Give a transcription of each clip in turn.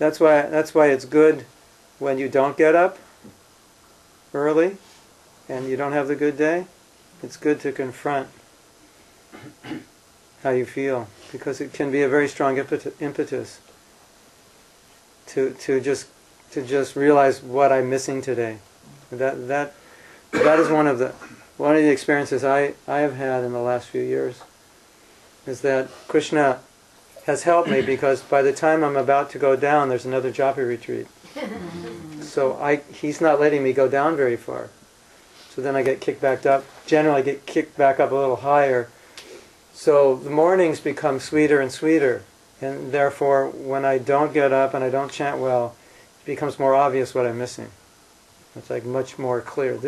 That's why it's good when you don't get up early and you don't have the good day. It's good to confront how you feel, because it can be a very strong impetus to just realize what I'm missing today. That is one of the experiences I have had in the last few years, is that Krishna has helped me, because by the time I'm about to go down, there's another Japa retreat. So he's not letting me go down very far. So then I get kicked back up. Generally I get kicked back up a little higher. So the mornings become sweeter and sweeter. And therefore, when I don't get up and I don't chant well, it becomes more obvious what I'm missing. It's like much more clear.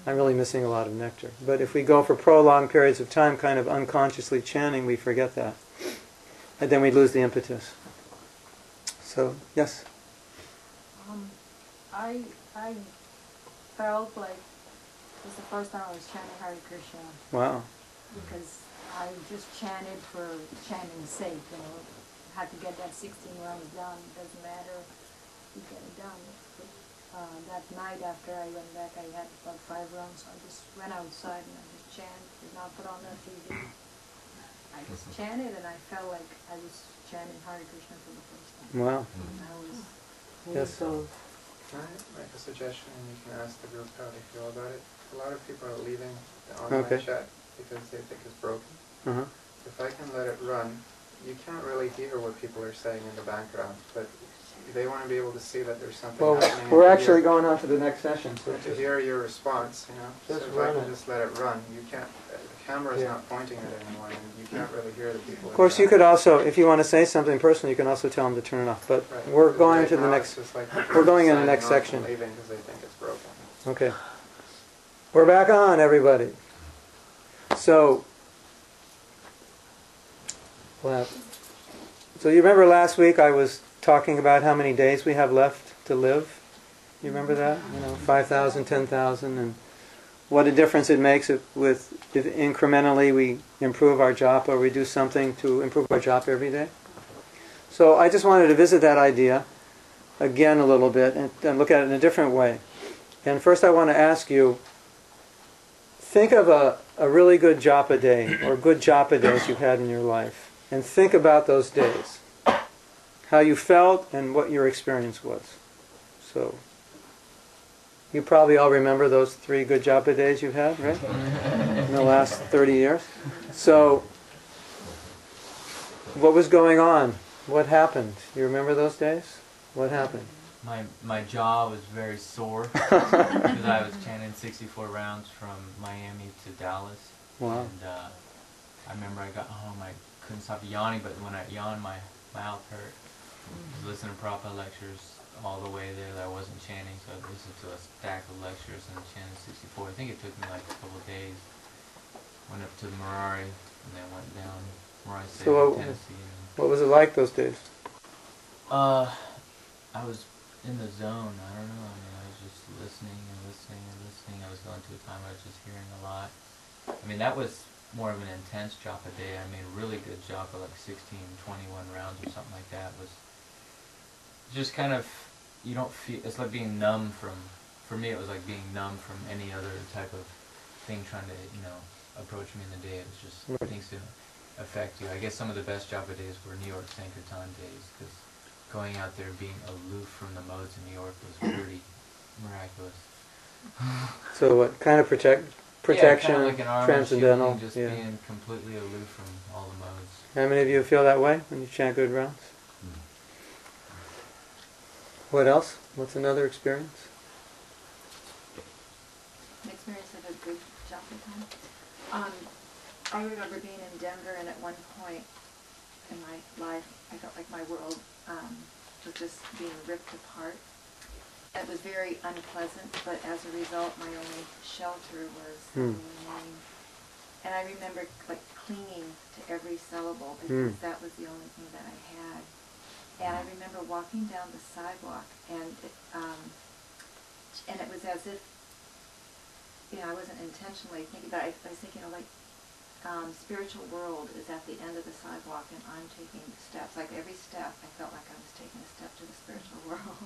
I'm really missing a lot of nectar. But if we go for prolonged periods of time, kind of unconsciously chanting, we forget that. And then we lose the impetus. So, yes? I felt like it was the first time I was chanting Hare Krishna. Wow. Because I just chanted for chanting's sake, had to get that 16 rounds done. It doesn't matter, you get it done. But that night after I went back, I had about 5 rounds, so I just went outside and I just chanted, did not put on the TV. I just chanted, and I felt like I was chanting Hare Krishna for the first time. Wow. Yes. So, can I make a suggestion, and you can ask the group how they feel about it? A lot of people are leaving the online chat because they think it's broken. If I can let it run, you can't really hear what people are saying in the background, but they want to be able to see that there's something happening. We're actually going on to the next session. So to hear your response, so if I can just let it run, you can't. The camera's not pointing at it anymore, and you can't really hear the people. Of course, you could also, if you want to say something personal, you can also tell them to turn it off. But we're going to the next. We're going in the next section. Leaving because they think it's broken. Okay. We're back on, everybody. So you remember last week I was talking about how many days we have left to live? You remember that? 5,000, 10,000, and what a difference it makes if incrementally we improve our japa, or we do something to improve our japa every day. So I just wanted to visit that idea again a little bit and look at it in a different way. And first I want to ask you, think of a really good japa day, or good japa days you've had in your life, and think about those days, how you felt and what your experience was. So you probably all remember those 3 good japa days you've had, right? In the last 30 years. So what was going on? What happened? You remember those days? What happened? My jaw was very sore because I was chanting 64 rounds from Miami to Dallas. Wow. And I remember I got home, I couldn't stop yawning, but when I yawned, my mouth hurt. I was listening to Prabhupada lectures all the way there that I wasn't chanting, so I listened to a stack of lectures and chanted 64. I think it took me like a couple of days. Went up to Murari and then went down Murari State in Tennessee. What was it like those days? I was in the zone. I don't know. I mean, I was just listening and listening and listening. I was going to a time where I was just hearing a lot. I mean, that was more of an intense japa day. I made a really good japa, like 16, 21 rounds or something like that. It was just kind of, you don't feel, it's like being numb from, for me it was like being numb from any other type of thing trying to, approach me in the day. It was just things to affect you. I guess some of the best japa days were New York Sankirtan days, because going out there being aloof from the modes in New York was pretty miraculous. So what kind of protection, yeah, kind of like an transcendental, just being completely aloof from all the modes. How many of you feel that way when you chant good rounds? What else? What's another experience? An experience of a good japa time. I remember being in Denver, and at one point in my life, I felt like my world was just being ripped apart. It was very unpleasant, but as a result, my only shelter was the name. And I remember like clinging to every syllable, because that was the only thing that I had. And I remember walking down the sidewalk, and it was as if, I wasn't intentionally thinking, but I was thinking, like, spiritual world is at the end of the sidewalk and I'm taking steps. Like every step, I felt like I was taking a step to the spiritual world.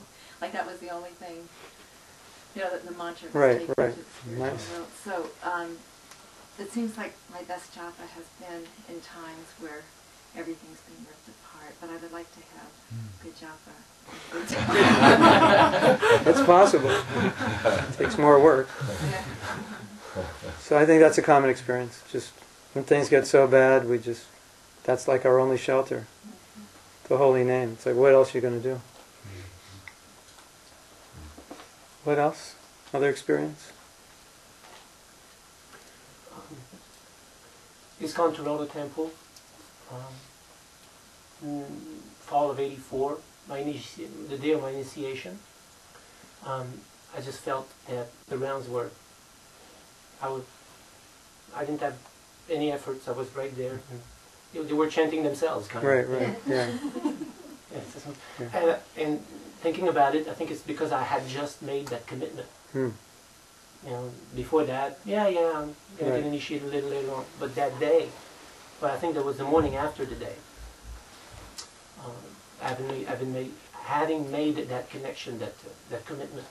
Like that was the only thing, the mantra was Right, taking right. to the spiritual Nice. world. So it seems like my best japa has been in times where everything's been ripped apart, but I would like to have good japa. It's possible. It takes more work. Yeah. So I think that's a common experience. Just when things get so bad, that's like our only shelter. The holy name. It's like, what else are you going to do? What else? Other experience? Iskon Toronto Temple, fall of '84, the day of my initiation. I just felt that the rounds were, I didn't have any efforts, I was right there. They were chanting themselves, kind Right, of. right, yeah. Yes, and thinking about it, I think it's because I had just made that commitment. Before that, I'm going to get initiated a little later on. But that day, I think that was the morning after the day, having made that connection, that commitment.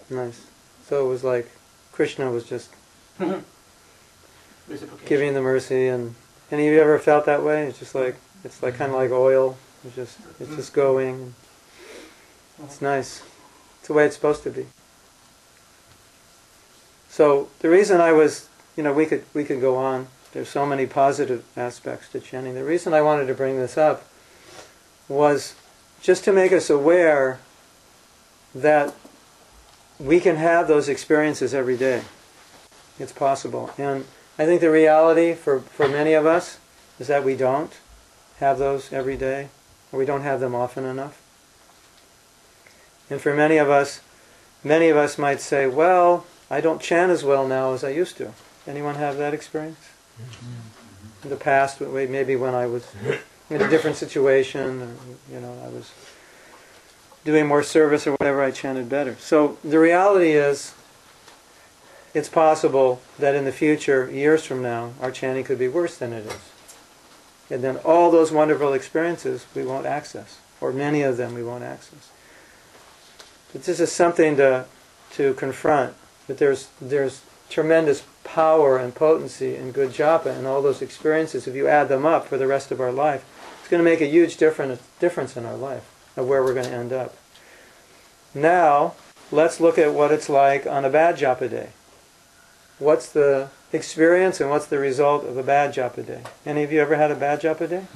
Nice. So it was like Krishna was just Reciprocation. giving the mercy, and any of you ever felt that way? It's like kind of like oil. It's just going. It's nice. It's the way it's supposed to be. So the reason I was, we could go on. There's so many positive aspects to chanting. The reason I wanted to bring this up was just to make us aware that we can have those experiences every day. It's possible. And I think the reality for many of us is that we don't have those every day, or we don't have them often enough. And for many of us might say, well, I don't chant as well now as I used to. Anyone have that experience? In the past, maybe when I was in a different situation, or, I was doing more service or whatever, I chanted better. So the reality is, it's possible that in the future, years from now, our chanting could be worse than it is. And then all those wonderful experiences we won't access, or many of them we won't access. But this is something to confront, that there's tremendous power and potency in good japa and all those experiences. If you add them up for the rest of our life, it's going to make a huge difference in our life, of where we're going to end up. Now, let's look at what it's like on a bad japa day. What's the experience and what's the result of a bad japa day? Any of you ever had a bad japa day?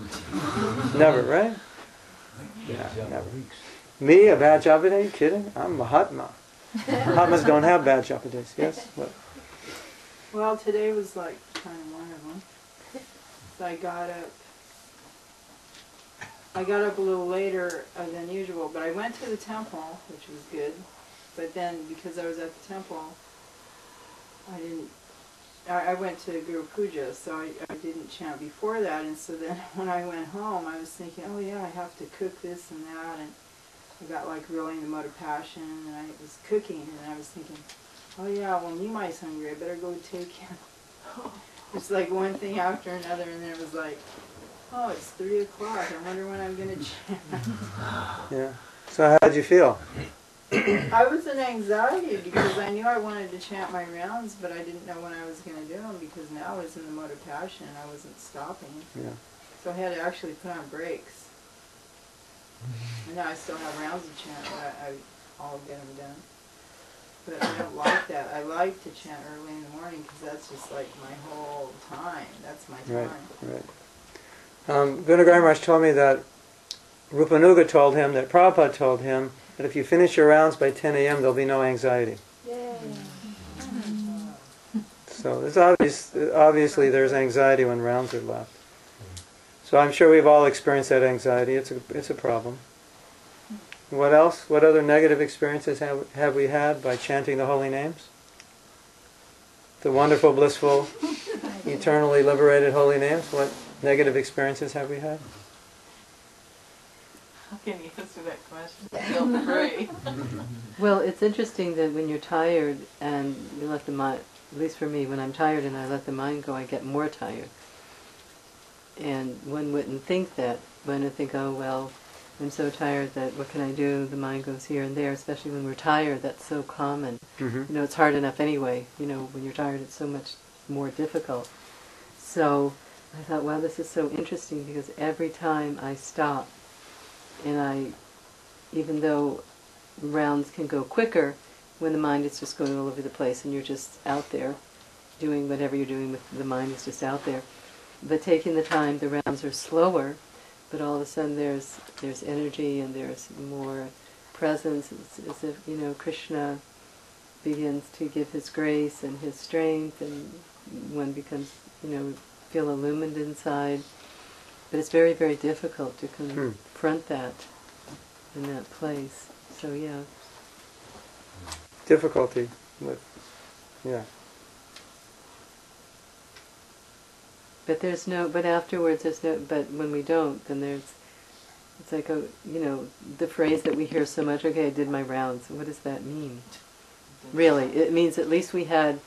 Never, right? Yeah, never. Me, a bad japa day? Are you kidding? I'm Mahatma. Mahatmas don't have bad japa days. Yes? What? Well, today was like kind of one of them. So I got up a little later than usual, but I went to the temple, which was good. But then, because I was at the temple, I went to Guru Puja, so I didn't chant before that. And so then when I went home, I was thinking, oh yeah, I have to cook this and that. And I got like really in the mode of passion, and I was cooking, and I was thinking, oh yeah, well Nimai's hungry, I better go take him. It's like one thing after another, and then it was like, oh, it's 3 o'clock, I wonder when I'm going to chant. Yeah. So how did you feel? I was in anxiety because I knew I wanted to chant my rounds, but I didn't know when I was going to do them, because now I was in the mode of passion and I wasn't stopping. Yeah. So I had to actually put on brakes. And now I still have rounds to chant, but I'll get them done. But I don't like that. I like to chant early in the morning because that's just like my whole time. That's my time. Right. Guna Maharaj told me that Rupanuga told him, that Prabhupada told him, that if you finish your rounds by 10 a.m., there'll be no anxiety. Yay! So it's obviously there's anxiety when rounds are left. So I'm sure we've all experienced that anxiety. It's a problem. What else? What other negative experiences have we had by chanting the holy names? The wonderful, blissful, eternally liberated holy names. What negative experiences have we had? How can you answer that question? Feel free. Well, it's interesting that when you're tired and you let the at least for me, when I'm tired and I let the mind go, I get more tired. And one wouldn't think that. One would think, oh, well, I'm so tired that what can I do? The mind goes here and there, especially when we're tired. That's so common. Mm-hmm. You know, it's hard enough anyway. You know, when you're tired, it's so much more difficult. So I thought, wow, this is so interesting, because every time I stop, and even though rounds can go quicker, when the mind is just going all over the place and you're just out there doing whatever you're doing with the mind is just out there. But taking the time, the rounds are slower, but all of a sudden there's energy and there's more presence. It's as if, you know, Krishna begins to give his grace and his strength, and one becomes, you know, feel illumined inside. But it's very, very difficult to confront that in that place. So yeah. Difficulty with, yeah. But afterwards but when we don't, then it's like, you know, the phrase that we hear so much, okay, I did my rounds. What does that mean? Really, it means at least we had,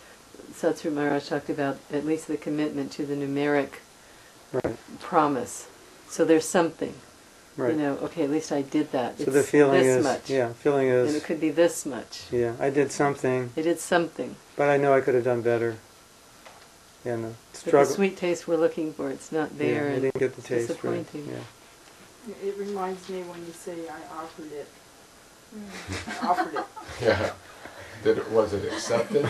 Satsuru Maharaj talked about at least the commitment to the numeric promise. So there's something. Right. You know, okay, at least I did that. So it's the feeling this is, much. yeah, feeling is, And it could be this much. yeah, I did something. I did something. But I know I could have done better. Yeah, no, But struggle. the sweet taste we're looking for, it's not there. Yeah, I and didn't get the it's taste. Right. disappointing. Yeah. It reminds me when you say, I offered it. I offered it. Yeah. Was it accepted?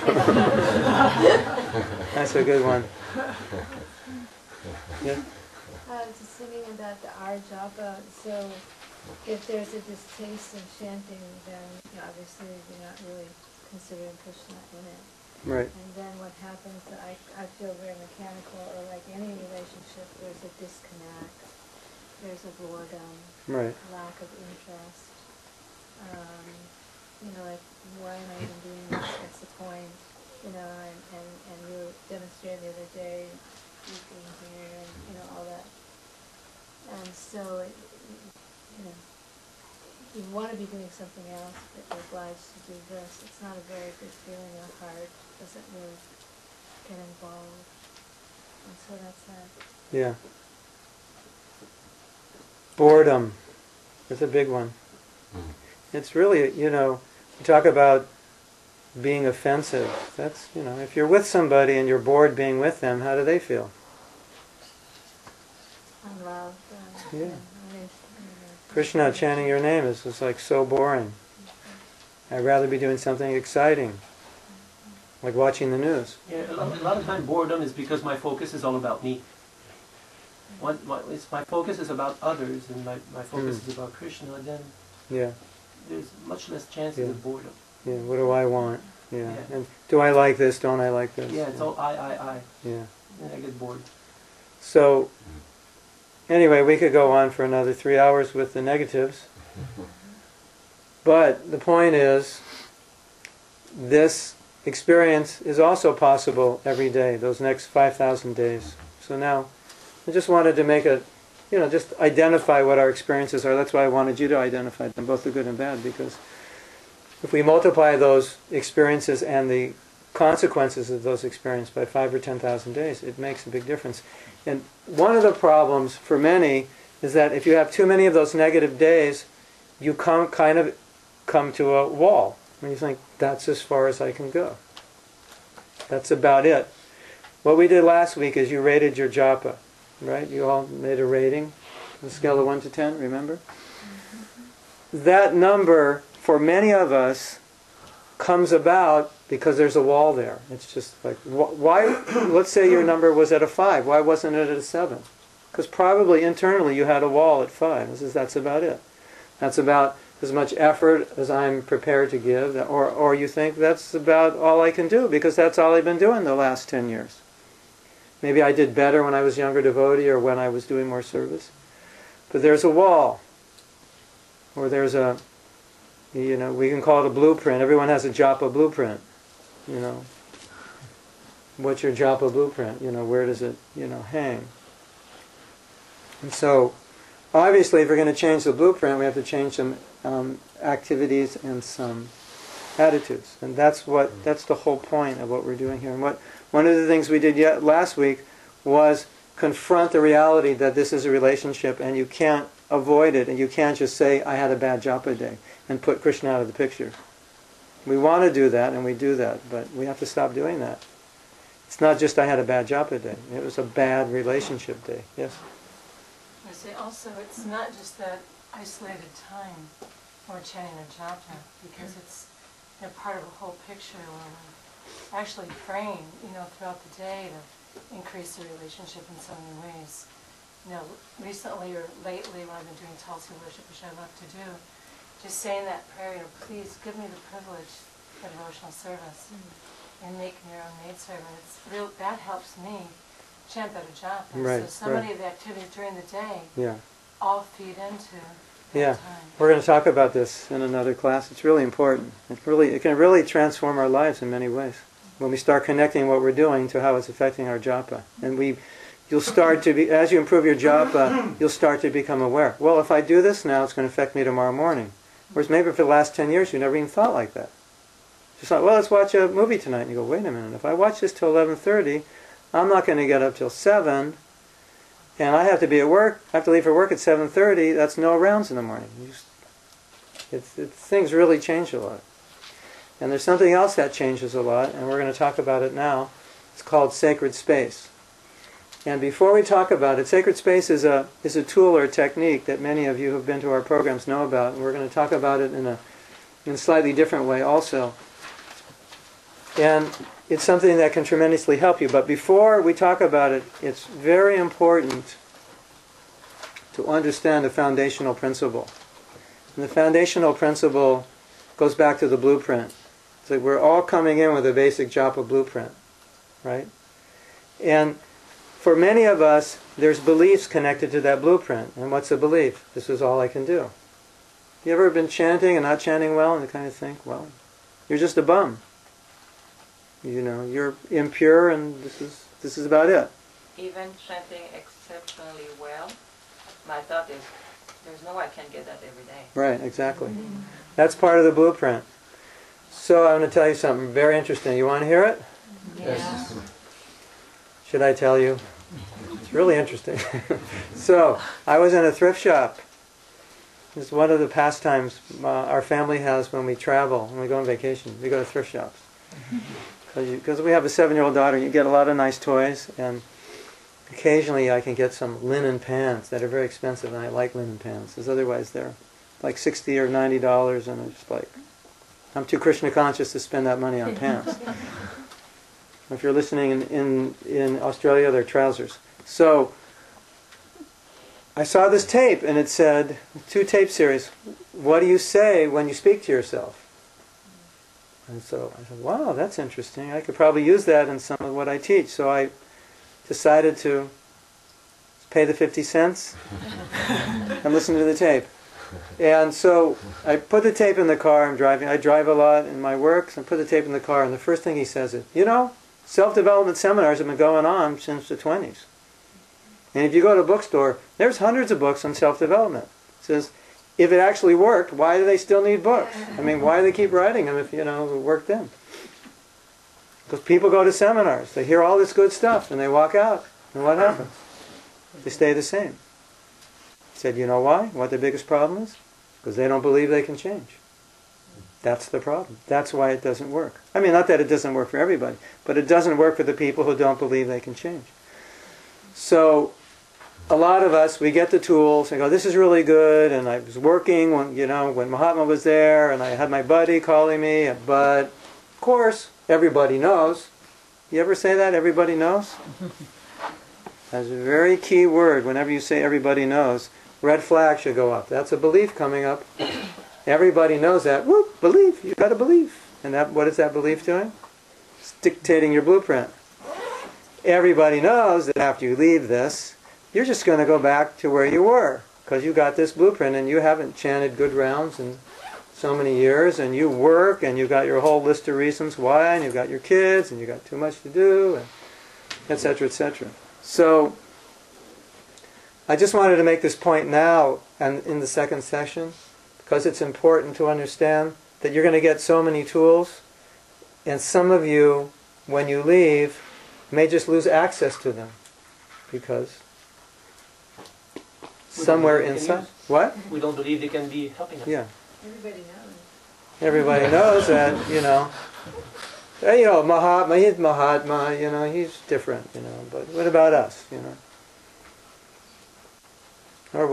That's a good one. Yeah. I was just thinking about the our japa. So, if there's a distaste in chanting, then obviously you're not really considering Krishna in it. Right. And then what happens? I feel very mechanical, or like any relationship, there's a disconnect. There's a boredom. Right. Lack of interest. You know, like, why am I even doing this? What's the point? You know, and you demonstrated the other day, you being here, and you know all that. And so, you know, you want to be doing something else, but you're obliged to do this. It's not a very good feeling. The heart doesn't really get involved, and so that's that. Yeah. Boredom. That's a big one. It's really, you know, you talk about being offensive. That's, you know, if you're with somebody and you're bored being with them, how do they feel? Unloved. Yeah. Krishna chanting your name is just like so boring. I'd rather be doing something exciting, like watching the news. Yeah, a lot of time boredom is because my focus is all about me. My focus is about others, and my focus is about Krishna, then Yeah. there's much less chances of boredom. Yeah. What do I want? Yeah. Yeah. And do I like this? Don't I like this? Yeah, it's all I. Yeah. And I get bored. So, anyway, we could go on for another 3 hours with the negatives. But the point is, this experience is also possible every day, those next 5,000 days. So now, I just wanted to make just identify what our experiences are. That's why I wanted you to identify them, both the good and bad, because if we multiply those experiences and the consequences of those experiences by 5,000 or 10,000 days, it makes a big difference. And one of the problems for many is that if you have too many of those negative days, you come to a wall. And you think, that's as far as I can go. That's about it. What we did last week is you rated your japa, right? You all made a rating, on a scale of 1 to 10, remember? That number, for many of us, comes about because there's a wall there. It's just like, why, let's say your number was at a 5, why wasn't it at a 7? Because probably internally you had a wall at 5. That's about it. That's about as much effort as I'm prepared to give, or you think that's about all I can do because that's all I've been doing the last 10 years. Maybe I did better when I was younger devotee or when I was doing more service. But there's a wall. Or there's a, we can call it a blueprint. Everyone has a japa blueprint. What's your japa blueprint? Where does it, hang? And so, obviously, if we're going to change the blueprint, we have to change some activities and some attitudes. And that's the whole point of what we're doing here. And one of the things we did last week was confront the reality that this is a relationship and you can't avoid it, and you can't just say, I had a bad japa day, and put Krishna out of the picture. We want to do that, and we do that, but we have to stop doing that. It's not just I had a bad japa day. It was a bad relationship day. Yes? I say also, it's not just that isolated time when we're chanting a japa, because it's part of a whole picture where we're actually praying, throughout the day to increase the relationship in so many ways. Recently or lately when I've been doing Tulsi worship, which I love to do, just saying that prayer, please give me the privilege for devotional service and make me your own maidservant. That helps me chant better japa. Right, so many of the activities during the day all feed into that time. We're going to talk about this in another class. It's really important. It can really transform our lives in many ways when we start connecting what we're doing to how it's affecting our japa. And you'll start to be, as you improve your japa, you'll start to become aware. Well, if I do this now, it's going to affect me tomorrow morning. Whereas maybe for the last 10 years, you never even thought like that. Just thought, well, let's watch a movie tonight. And you go, wait a minute, if I watch this till 11:30, I'm not going to get up till 7, and I have to be at work. I have to leave for work at 7:30. That's no rounds in the morning. Things really change a lot. And there's something else that changes a lot, and we're going to talk about it now. It's called sacred space. And before we talk about it, sacred space is a tool or a technique that many of you who have been to our programs know about, and we're going to talk about it in a slightly different way also. And it's something that can tremendously help you. But before we talk about it, it's very important to understand the foundational principle. And the foundational principle goes back to the blueprint. It's like we're all coming in with a basic japa blueprint, right? And for many of us, there's beliefs connected to that blueprint. And what's a belief? This is all I can do. You ever been chanting and not chanting well and you kind of think, well, you're just a bum. You're impure and this is about it. Even chanting exceptionally well, my thought is, there's no way I can get that every day. Right, exactly. That's part of the blueprint. So I'm going to tell you something very interesting. You want to hear it? Yes. Should I tell you? It's really interesting. So, I was in a thrift shop. It's one of the pastimes our family has when we travel, when we go on vacation. We go to thrift shops. Because we have a 7-year-old daughter, you get a lot of nice toys, and occasionally I can get some linen pants that are very expensive, and I like linen pants, because otherwise they're like $60 or $90, and it's just like, I'm too Krishna conscious to spend that money on pants. If you're listening in Australia, they're trousers. So, I saw this tape, and it said, 2 tape series, what do you say when you speak to yourself? And so I said, wow, that's interesting. I could probably use that in some of what I teach. So I decided to pay the 50 cents and listen to the tape. And so I put the tape in the car. I'm driving. I drive a lot in my work. So I put the tape in the car, and the first thing he says is, self-development seminars have been going on since the 20s. And if you go to a bookstore, there's hundreds of books on self-development. It says, if it actually worked, why do they still need books? I mean, why do they keep writing them if, it worked then? Because people go to seminars, they hear all this good stuff, and they walk out. And what happens? They stay the same. He said, you know why? What the biggest problem is? Because they don't believe they can change. That's the problem. That's why it doesn't work. I mean, not that it doesn't work for everybody, but it doesn't work for the people who don't believe they can change. So, a lot of us, we get the tools and go, this is really good, and I was working when Mahatma was there, and I had my buddy calling me, but of course, everybody knows. You ever say that, everybody knows? That's a very key word. Whenever you say everybody knows, red flag should go up. That's a belief coming up. Everybody knows that. Whoop, belief. You've got to believe. And what is that belief doing? It's dictating your blueprint. Everybody knows that after you leave this, you're just going to go back to where you were, because you got this blueprint and you haven't chanted good rounds in so many years, and you work and you got your whole list of reasons why, and you got your kids and you got too much to do, and etc., etc. So I just wanted to make this point now and in the second session, because it's important to understand that you're going to get so many tools, and some of you, when you leave, may just lose access to them because somewhere inside. What? We don't believe they can be helping us. Yeah. Everybody knows. Everybody knows that, Mahatma, he's Mahatma, he's different, but what about us, Or,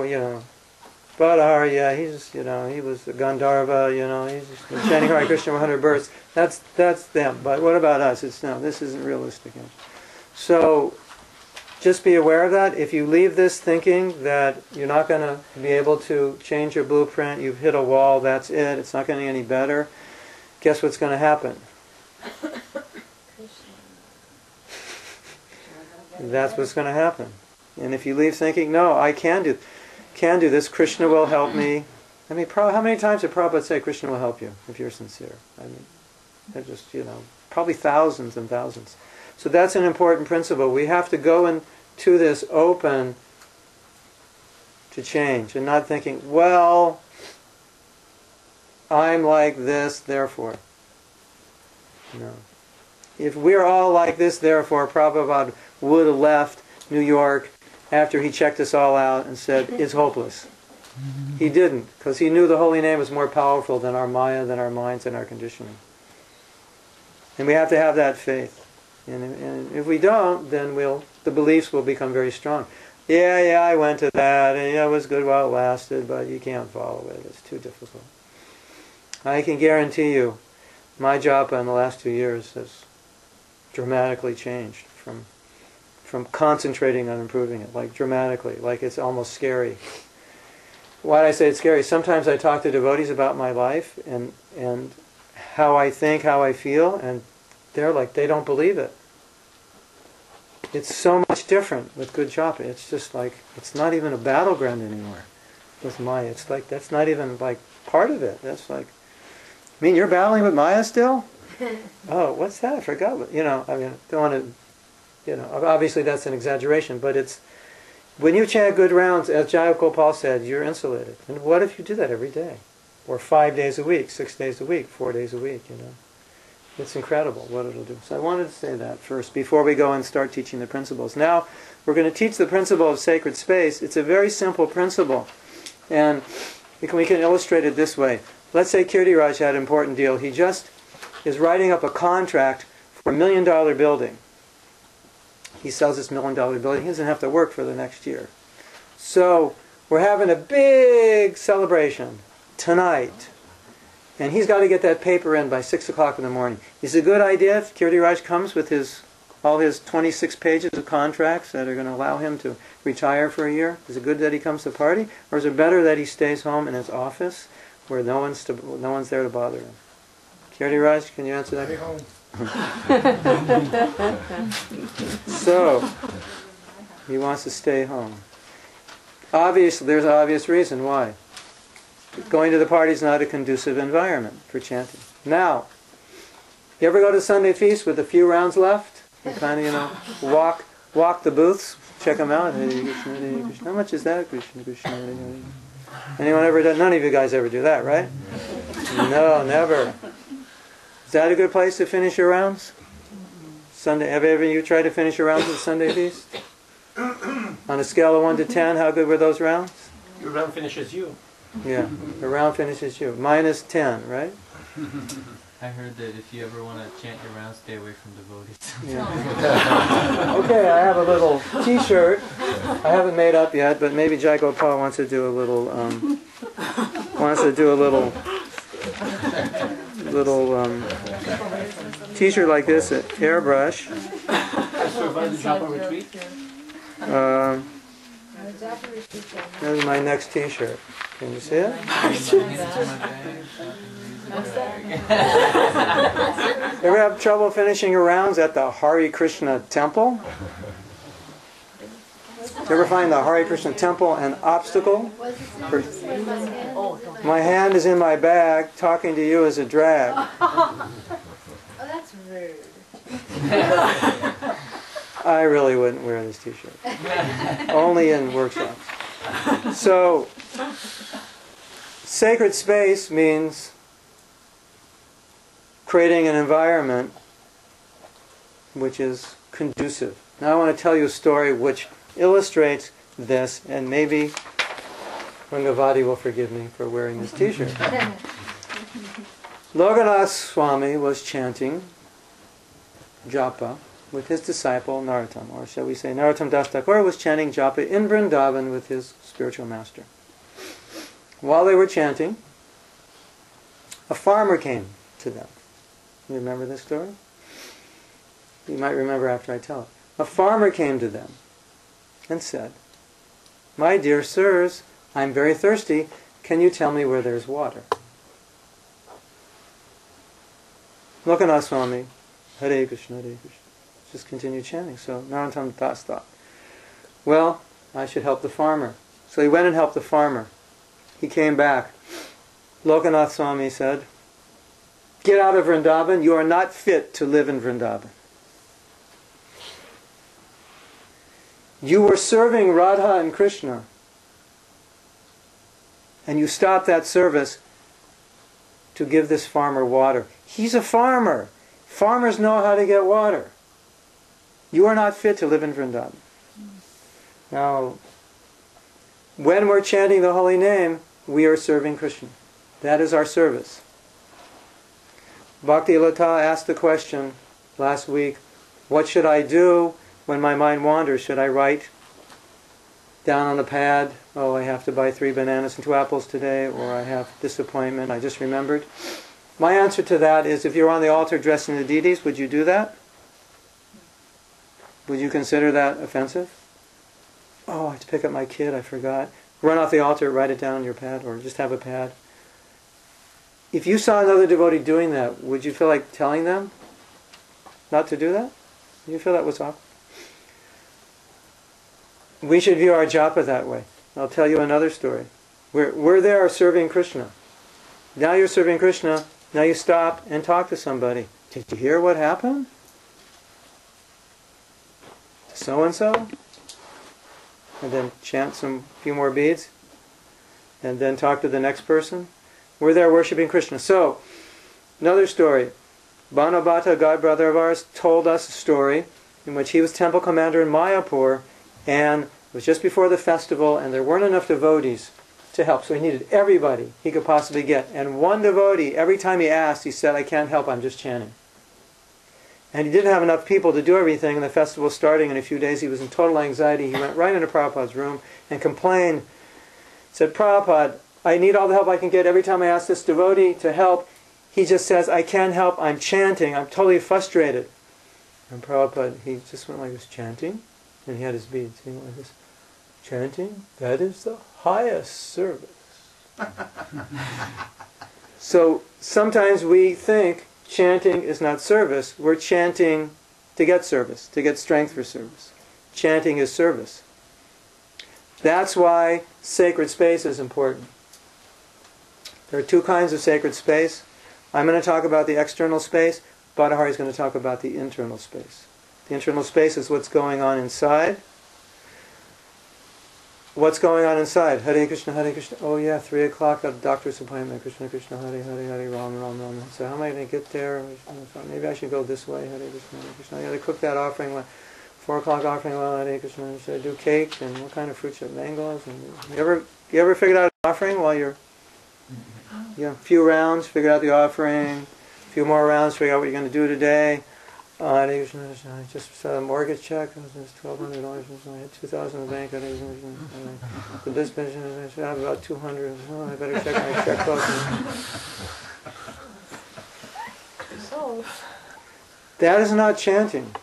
Bhattacharya, he's, he was a Gandharva, he's just chanting Hare Krishna 100 births. That's them. But what about us? This isn't realistic. So, just be aware of that. If you leave this thinking that you're not going to be able to change your blueprint, you've hit a wall, that's it, it's not going to get any better, guess what's going to happen? That's what's going to happen. And if you leave thinking, no, I can do this, Krishna will help me. I mean, how many times did Prabhupada say Krishna will help you if you're sincere? I mean, they're just, probably thousands and thousands. So that's an important principle. We have to go into this open to change and not thinking, well, I'm like this, therefore. No. If we're all like this, therefore, Prabhupada would have left New York after he checked us all out and said, it's hopeless. He didn't, because he knew the holy name was more powerful than our maya, than our minds, and our conditioning. And we have to have that faith. And if we don't, then the beliefs will become very strong. Yeah, I went to that, and it was good while it lasted, but you can't follow it. It's too difficult. I can guarantee you, my japa in the last 2 years has dramatically changed from concentrating on improving it, like dramatically, like it's almost scary. Why do I say it's scary? Sometimes I talk to devotees about my life and how I think, how I feel, and they're like, they don't believe it. It's so much different with good japa. It's just like, it's not even a battleground anymore with Maya. It's like, that's not even like part of it. That's like, I mean, you're battling with Maya still? Oh, what's that? I forgot. Don't want to, obviously that's an exaggeration, but it's, when you chant good rounds, as Jaya Gopal said, you're insulated. And what if you do that every day? Or 5 days a week, 6 days a week, 4 days a week, It's incredible what it'll do. So I wanted to say that first before we go and start teaching the principles. Now, we're going to teach the principle of sacred space. It's a very simple principle. And we can illustrate it this way. Let's say Kirtiraj had an important deal. He just is writing up a contract for $1 million building. He sells this $1 million building. He doesn't have to work for the next year. So we're having a big celebration tonight. And he's got to get that paper in by 6 o'clock in the morning. Is it a good idea if Kirtiraj comes with all his 26 pages of contracts that are going to allow him to retire for a year? Is it good that he comes to the party? Or is it better that he stays home in his office where no one's there to bother him? Kirtiraj, can you answer that? Stay home. So, he wants to stay home. Obviously, there's an obvious reason why. Going to the party is not a conducive environment for chanting. Now, you ever go to Sunday feast with a few rounds left? You kind of, walk the booths, check them out. Hare Krishna, Hare Krishna. How much is that? Krishna, Krishna, Hare Hare. Anyone ever done? None of you guys ever do that, right? No, never. Is that a good place to finish your rounds? Sunday. Have ever you tried to finish your rounds at Sunday feast? On a scale of 1 to 10, how good were those rounds? Your round finishes you. Yeah, the round finishes you. Minus 10, right? I heard that if you ever want to chant your rounds, stay away from devotees. Yeah. Okay, I have a little T-shirt. I haven't made up yet, but maybe Jai Gopal wants to do a little T-shirt like this, an airbrush. Survive the Japa retreat. That's my next T-shirt. Can you see it? Ever have trouble finishing your rounds at the Hare Krishna temple? You ever find the Hare Krishna temple an obstacle? My hand is in my bag, talking to you is a drag. Oh, that's rude. I really wouldn't wear this T-shirt. Only in workshops. So, sacred space means creating an environment which is conducive. Now I want to tell you a story which illustrates this, and maybe Rangavati will forgive me for wearing this t-shirt. Lokanath Swami was chanting Japa with his disciple Narottam, or shall we say Narottam Das Thakur was chanting Japa in Vrindavan with his spiritual master. While they were chanting, a farmer came to them. You remember this story? You might remember after I tell it. A farmer came to them and said, "My dear sirs, I'm very thirsty. Can you tell me where there's water?" Lokanath Swami, Hare Krishna, Hare Krishna, just continue chanting. So Narottam Das thought, well, I should help the farmer. So he went and helped the farmer. He came back. Lokanath Swami said, "Get out of Vrindavan. You are not fit to live in Vrindavan. You were serving Radha and Krishna, and you stopped that service to give this farmer water. He's a farmer. Farmers know how to get water. You are not fit to live in Vrindavan." Now, when we're chanting the holy name, we are serving Krishna. That is our service. Bhakti Lata asked the question last week, what should I do when my mind wanders? Should I write down on a pad, oh, I have to buy 3 bananas and 2 apples today, or I have disappointment, I just remembered? My answer to that is, if you're on the altar dressing the deities, would you do that? Would you consider that offensive? Oh, I have to pick up my kid, I forgot. Run off the altar, write it down on your pad, or just have a pad. If you saw another devotee doing that, would you feel like telling them not to do that? You feel that was off? We should view our japa that way. I'll tell you another story. We're there serving Krishna. Now you're serving Krishna, now you stop and talk to somebody. Did you hear what happened? So-and-so? And then chant some few more beads. And then talk to the next person. We're there worshiping Krishna. So, another story. Banabhata, god brother of ours, told us a story in which he was temple commander in Mayapur, and it was just before the festival, and there weren't enough devotees to help, so he needed everybody he could possibly get. And one devotee, every time he asked, he said, "I can't help, I'm just chanting." And he didn't have enough people to do everything, and the festival was starting in a few days. He was in total anxiety. He went right into Prabhupada's room and complained, said, "Prabhupada, I need all the help I can get. Every time I ask this devotee to help, he just says, I can't help, I'm chanting, I'm totally frustrated." And Prabhupada, he just went like this, "Chanting?" And he had his beads. He went like this, "Chanting? That is the highest service." So sometimes we think chanting is not service. We're chanting to get service, to get strength for service. Chanting is service. That's why sacred space is important. There are 2 kinds of sacred space. I'm going to talk about the external space. Bhattahari is going to talk about the internal space. The internal space is what's going on inside. What's going on inside? Hare Krishna, Hare Krishna. Oh yeah, 3 o'clock, got a doctor's appointment. Krishna, Krishna, Hare Hare, Hare Ram, Ram, Ram. So how am I going to get there? Maybe I should go this way. Hare Krishna, Hare Krishna. I got to cook that offering. 4 o'clock offering. Well, Hare Krishna. Should I do cake? And what kind of fruits? Should mangoes? And you ever figured out an offering while you're a few rounds, figure out the offering, a few more rounds, figure out what you're going to do today. I just saw a mortgage check. It was $1,200. I had $2,000 in the bank. The business, I have about $200. Oh, I better check my checkbook. That is not chanting.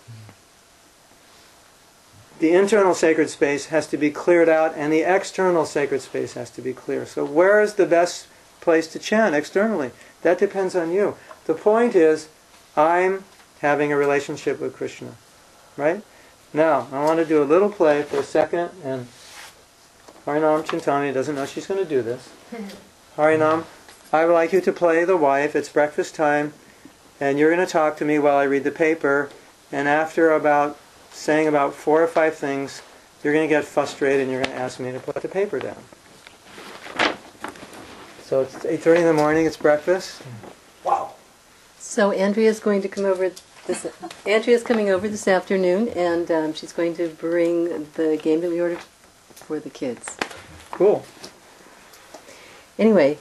The internal sacred space has to be cleared out, and the external sacred space has to be clear. So where is the best place to chant externally? That depends on you. The point is, I'm having a relationship with Krishna. Right? Now, I want to do a little play for a second, and Harinam Chintani doesn't know she's going to do this. Harinam, I would like you to play the wife. It's breakfast time, and you're going to talk to me while I read the paper, and after saying about 4 or 5 things, you're going to get frustrated and you're going to ask me to put the paper down. So it's 8:30 in the morning, it's breakfast. Wow. So Andrea's going to come over. Andrea's coming over this afternoon, and she's going to bring the game that we ordered for the kids. Cool. Anyway,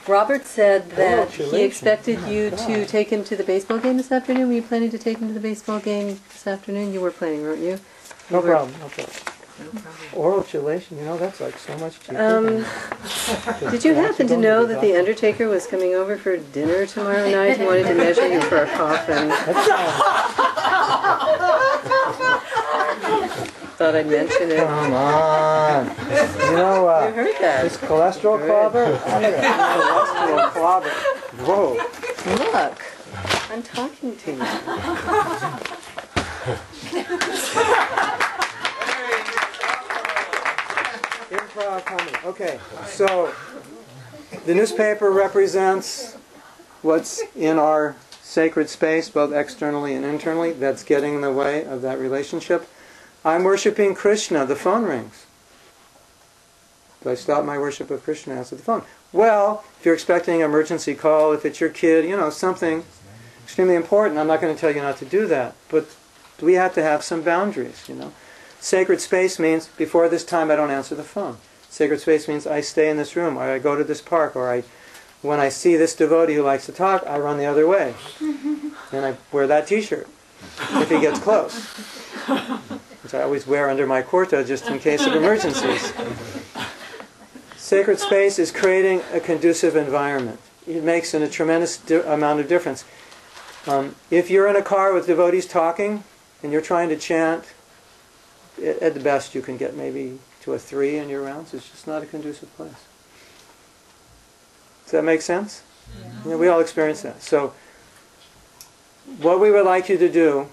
Robert said that he expected you to take him to the baseball game this afternoon. Were you planning to take him to the baseball game this afternoon? You were planning, weren't you? No problem. No problem. Oral chelation, that's like so much cheaper. Did you happen to know that the Undertaker was coming over for dinner tomorrow night? He wanted to measure you for a coffin. Thought I'd mention it. Come on. You heard that. This cholesterol clobber? Cholesterol clobber. Whoa. Look, I'm talking to you. Improv comedy. Okay, so the newspaper represents what's in our sacred space, both externally and internally. That's getting in the way of that relationship. I'm worshiping Krishna. The phone rings. Do I stop my worship of Krishna and answer the phone? Well, if you're expecting an emergency call, if it's your kid, something extremely important, I'm not going to tell you not to do that. But we have to have some boundaries, Sacred space means, before this time I don't answer the phone. Sacred space means I stay in this room, or I go to this park, or when I see this devotee who likes to talk, I run the other way. And I wear that t-shirt, if he gets close. Which I always wear under my kurta, just in case of emergencies. Sacred space is creating a conducive environment. It makes a tremendous amount of difference. If you're in a car with devotees talking, and you're trying to chant, at the best you can get maybe to a 3 in your rounds. It's just not a conducive place. Does that make sense? Yeah. We all experience that. So what we would like you to do,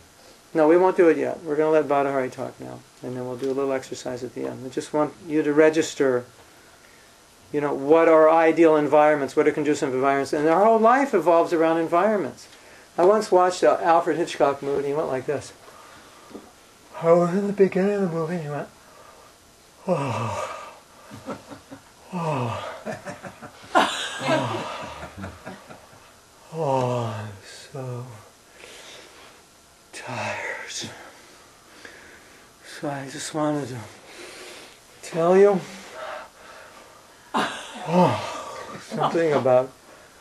no, we won't do it yet. We're going to let Badahari talk now, and then we'll do a little exercise at the end. We just want you to register, what are ideal environments, what are conducive environments, and our whole life evolves around environments. I once watched an Alfred Hitchcock movie, and he went like this. I was in the beginning of the movie, and he went, oh, I'm so tired. So I just wanted to tell you something about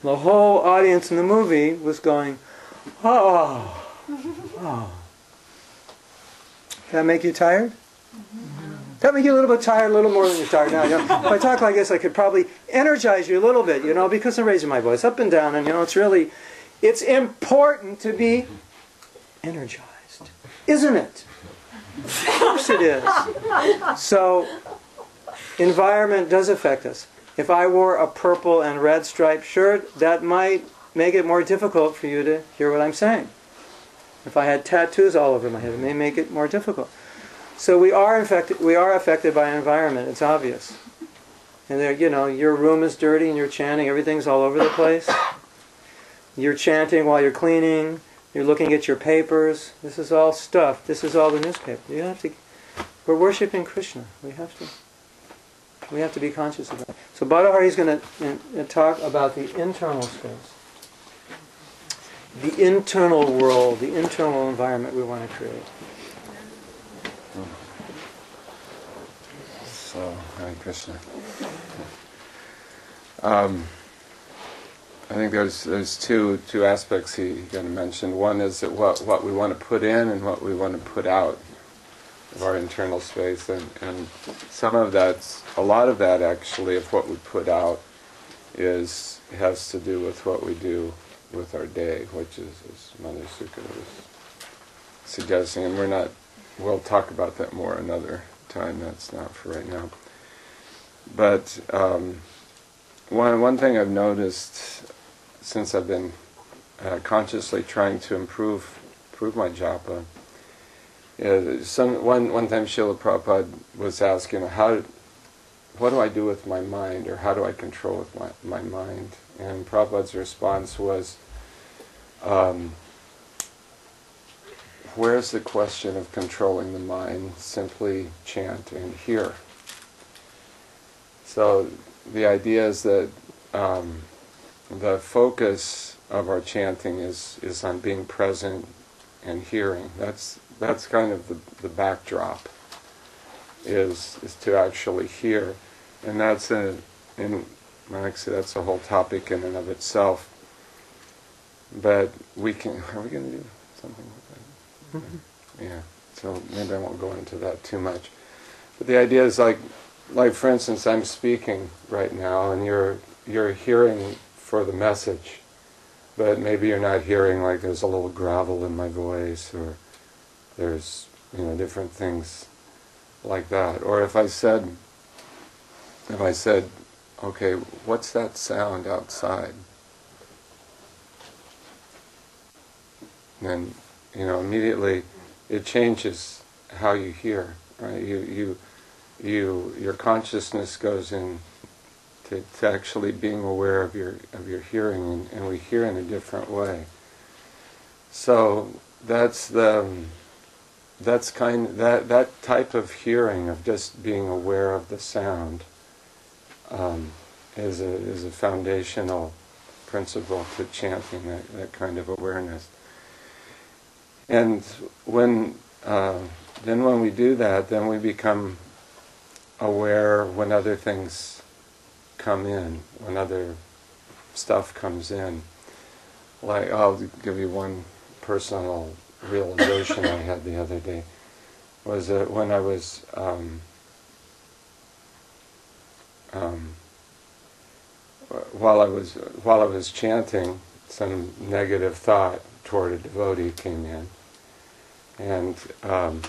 the whole audience in the movie was going, oh. Does that make you tired? That make you a little bit tired, a little more than you're tired now. If I talk like this, I could probably energize you a little bit, because I'm raising my voice up and down, and it's important to be energized, isn't it? Of course it is. So, environment does affect us. If I wore a purple and red striped shirt, that might make it more difficult for you to hear what I'm saying. If I had tattoos all over my head, it may make it more difficult. So we are affected by environment. It's obvious. And there, your room is dirty and you're chanting. Everything's all over the place. You're chanting while you're cleaning. You're looking at your papers. This is all stuff. This is all the newspaper. We're worshiping Krishna. We have to be conscious of that. So Badahari is going to talk about the internal space. The internal world, the internal environment we want to create. So, Hare Krishna. I think there's two aspects he going to mention. One is that what we want to put in and what we want to put out of our internal space, and some of a lot of that actually of what we put out has to do with what we do with our day, which is, as Mother Sukha was suggesting, and we'll talk about that more another time, that's not for right now. But one thing I've noticed since I've been consciously trying to improve my japa, one time Srila Prabhupada was asking, what do I do with my mind, or how do I control with my mind? And Prabhupada's response was, where's the question of controlling the mind? Simply chant and hear. So the idea is that the focus of our chanting is on being present and hearing. That's kind of the backdrop, is to actually hear, and actually that's a whole topic in and of itself. But are we going to do something with that? Mm-hmm. Yeah. So maybe I won't go into that too much. But the idea is like for instance, I'm speaking right now, and you're hearing for the message, but maybe you're not hearing, like there's a little gravel in my voice, or there's different things like that. Or if I said, okay, what's that sound outside? Then immediately it changes how you hear. Right? Your consciousness goes in to actually being aware of your hearing, and we hear in a different way. So that type of hearing, of just being aware of the sound, is a foundational principle to chanting. That kind of awareness. And when we do that, then we become aware when other things come in, when other stuff comes in. Like, I'll give you one personal realization I had the other day. Was that when I was while I was chanting, some negative thought toward a devotee came in, and on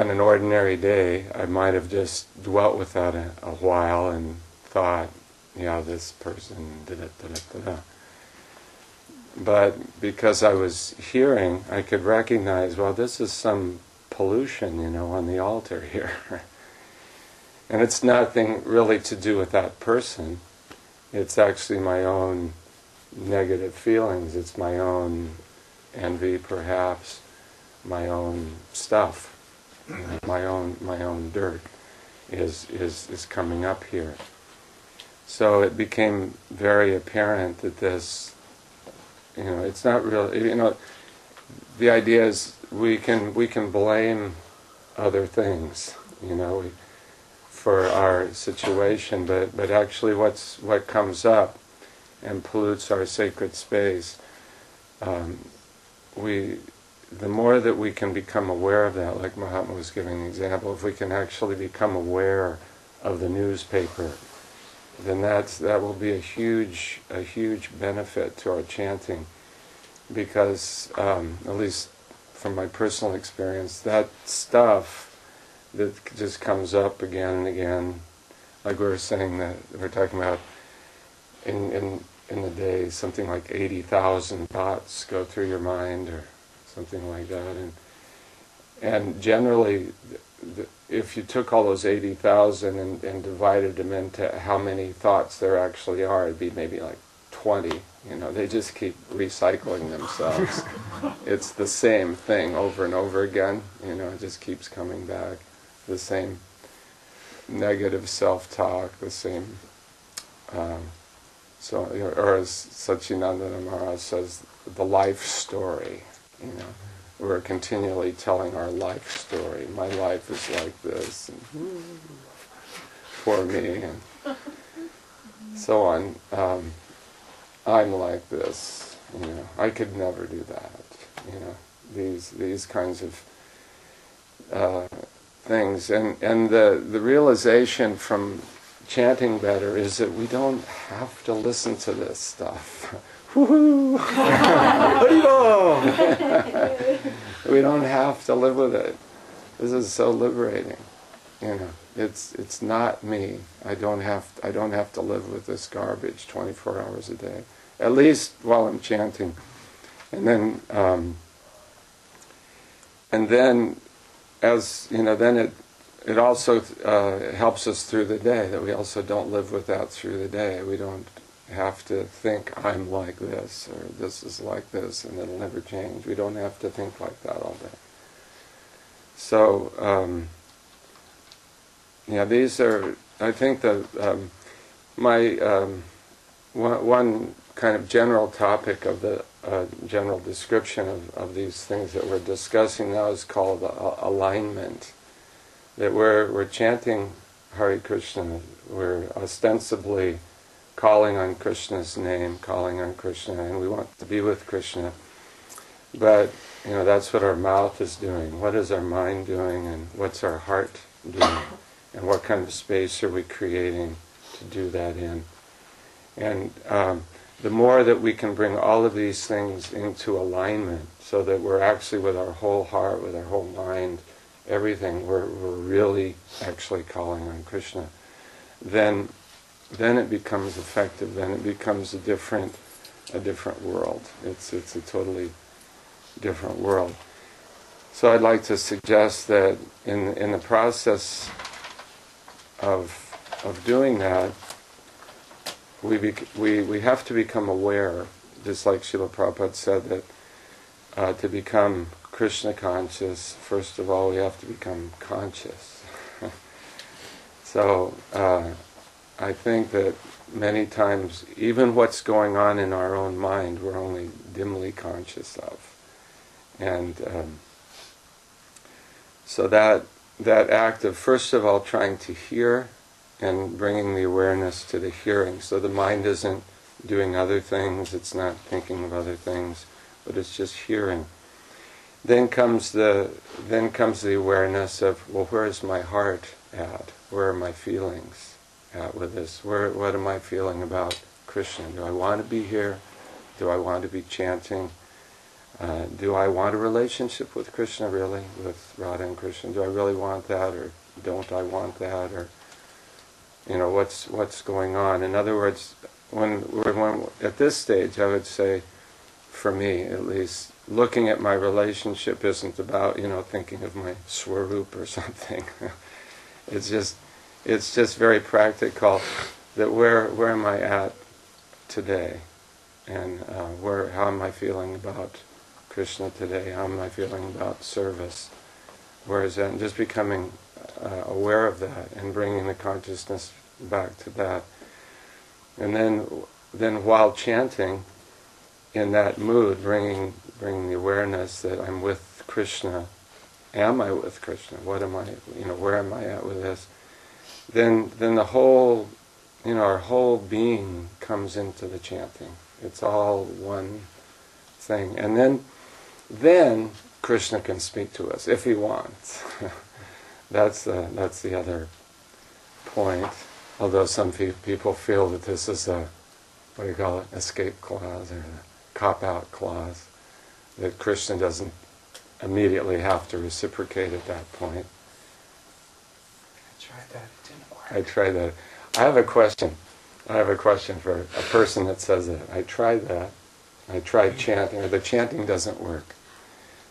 an ordinary day, I might have just dwelt with that a while and thought, yeah, this person did it, da-da-da-da. But because I was hearing, I could recognize, well, this is some pollution, on the altar here. And it's nothing really to do with that person. It's actually my own negative feelings. It's my own envy, perhaps, my own stuff. My own dirt is coming up here. So it became very apparent that this, it's not really, the idea is we can blame other things, for our situation, but actually what comes up and pollutes our sacred space, the more that we can become aware of that, like Mahatma was giving an example, if we can actually become aware of the newspaper, then that will be a huge benefit to our chanting, because at least from my personal experience, that stuff that just comes up again and again, like we were saying, that we're talking about in the day, something like 80,000 thoughts go through your mind, or something like that, and generally, if you took all those 80,000 and divided them into how many thoughts there actually are, it'd be maybe like 20. They just keep recycling themselves. It's the same thing over and over again. It just keeps coming back. The same negative self-talk, the same. Or as Satchidananda Maharaj says, the life story. We're continually telling our life story. My life is like this, and for me, and so on. I'm like this. I could never do that. These kinds of things, and the realization from chanting better is that we don't have to listen to this stuff. Woohoo! We don't have to live with it. This is so liberating. It's not me. I don't have to live with this garbage 24 hours a day, at least while I'm chanting. And then as then it also helps us through the day, that we also don't live with that through the day. We don't have to think, I'm like this, or this is like this, and it'll never change. We don't have to think like that all day. So, these are, I think, my one kind of general topic of the general description of these things that we're discussing now is called alignment. That we're chanting Hare Krishna, we're ostensibly calling on Krishna's name, calling on Krishna, and we want to be with Krishna. But, that's what our mouth is doing. What is our mind doing, and what's our heart doing? And what kind of space are we creating to do that in? And the more that we can bring all of these things into alignment, so that we're actually with our whole heart, with our whole mind, everything, we're really actually calling on Krishna, then it becomes effective. Then it becomes a different world. It's a totally different world. So I'd like to suggest that in the process of doing that, we have to become aware, just like Srila Prabhupada said, that to become Krishna conscious, first of all, we have to become conscious. So I think that many times, even what's going on in our own mind, we're only dimly conscious of. And so that act of, first of all, trying to hear and bringing the awareness to the hearing, so the mind isn't doing other things, it's not thinking of other things, but it's just hearing. Then comes the awareness of, well, where is my heart at? Where are my feelings at with this? What am I feeling about Krishna? Do I want to be here? Do I want to be chanting? Do I want a relationship with Krishna, really, with Radha and Krishna? Do I really want that, or don't I want that, or what's going on? In other words, when at this stage, I would say, for me at least, looking at my relationship isn't about thinking of my swarup or something. It's just very practical. That where am I at today, and how am I feeling about Krishna today? How am I feeling about service? Where is that? And just becoming aware of that and bringing the consciousness back to that. And then while chanting, in that mood, bringing the awareness that I'm with Krishna. Am I with Krishna? What am I? Where am I at with this? Then the whole, our whole being comes into the chanting. It's all one thing, and then Krishna can speak to us if he wants. That's the other point. Although some people feel that this is a, what do you call it, escape clause, or a cop-out clause, that Krishna doesn't immediately have to reciprocate at that point. I tried that, it didn't work. I tried that. I have a question for a person that says that. I tried that. I tried chanting, or the chanting doesn't work.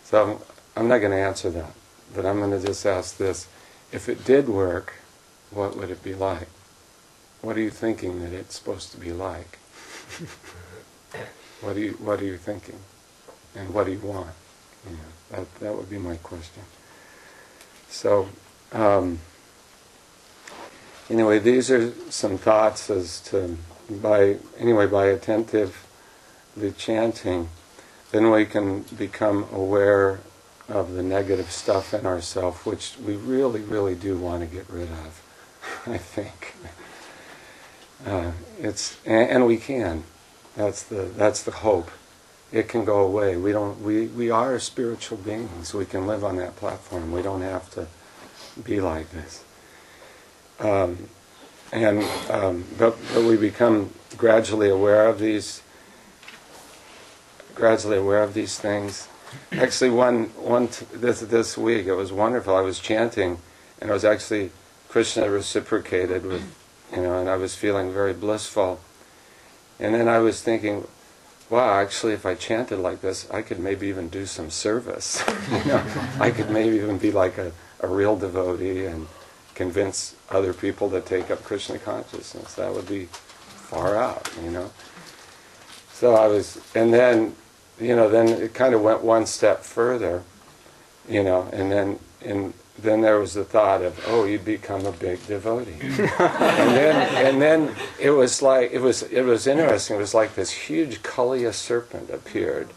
So I'm not going to answer that, but I'm going to just ask this. If it did work, what would it be like? What are you thinking that it's supposed to be like? What are you thinking? And what do you want? That would be my question. So, anyway, these are some thoughts as to, by attentively chanting, then we can become aware of the negative stuff in ourselves, which we really, really do want to get rid of, I think. And we can. That's the hope. It can go away. We are spiritual beings. We can live on that platform. We don't have to be like this. But we become gradually aware of these things. Actually, this week it was wonderful. I was chanting, and it was actually Krishna reciprocated with, and I was feeling very blissful. And then I was thinking, wow, actually, if I chanted like this, I could maybe even do some service. I could maybe even be like a real devotee and convince other people to take up Krishna consciousness. That would be far out, So I was, and then, then it kind of went one step further, and then then there was the thought of, oh, you'd become a big devotee. and then it was like, it was interesting. It was like this huge Kaliya serpent appeared,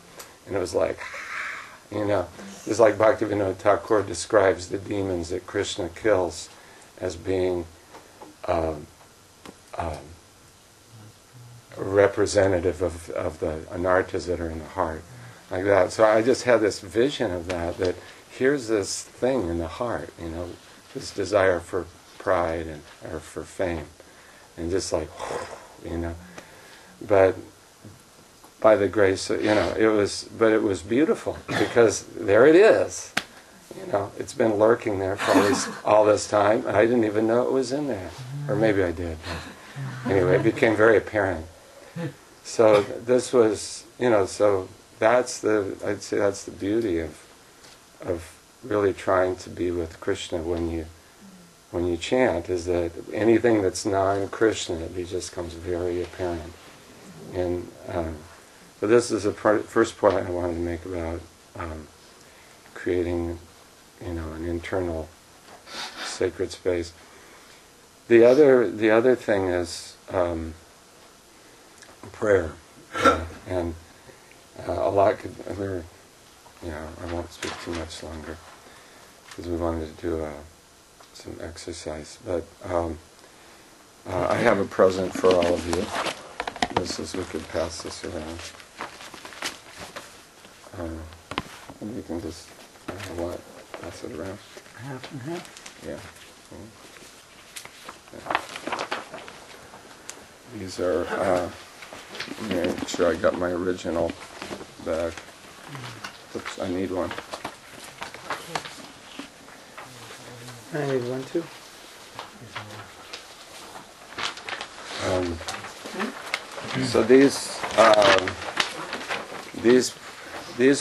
and it was like, you know, it's like Bhaktivinoda Thakur describes the demons that Krishna kills as being representative of the anarthas that are in the heart, like that. So I just had this vision of that here's this thing in the heart, you know, this desire for pride and or for fame, and just like, you know, but by the grace, you know, it was beautiful because there it is, you know, it's been lurking there for all this time, and I didn't even know it was in there, or maybe I did. But anyway, it became very apparent. So this was, you know, so I'd say that's the beauty of really trying to be with Krishna when you chant, is that anything that's non-Krishna, it just comes very apparent. And but this is the first point I wanted to make about creating, you know, an internal sacred space. The other thing is prayer, and a lot could. You know, I won't speak too much longer because we wanted to do some exercise. But I have a present for all of you. We could pass this around. And you can just pass it around. Half and half. Yeah. These are. Make sure I got my original bag. Oops, I need one. I need one too. So these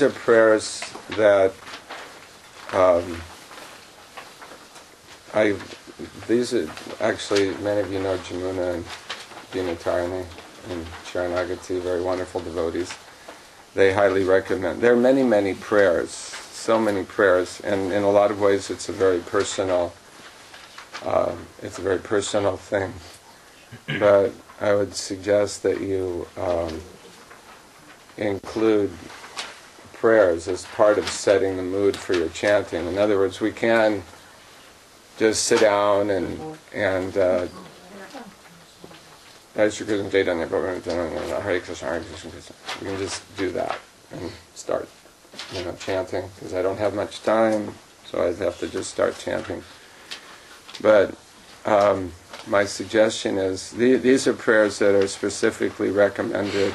are prayers that these are actually, many of you know Jamuna and Dinatarani and Sharanagati, very wonderful devotees. They highly recommend. There are many, many prayers, so many prayers, and in a lot of ways it's a very personal thing. But I would suggest that you include prayers as part of setting the mood for your chanting. In other words, we can just sit down and Hare Krishna, Hare Krishna. We can just do that and start, you know, chanting, because I don't have much time, so I have to just start chanting. But my suggestion is these are prayers that are specifically recommended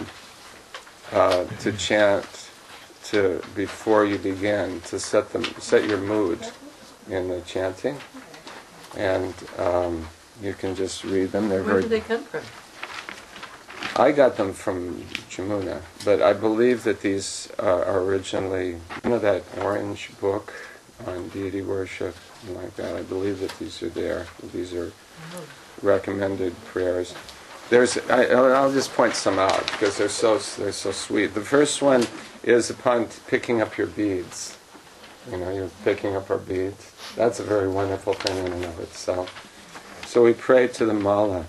to chant before you begin, to set your mood in the chanting, and you can just read them. Where do they come from? I got them from Jamuna, but I believe that these are originally, you know, that orange book on deity worship and like that. I believe that these are there. These are recommended prayers. I'll just point some out because they're so sweet. The first one is upon picking up your beads. You know, you're picking up our beads. That's a very wonderful thing in and of itself. So we pray to the Mala.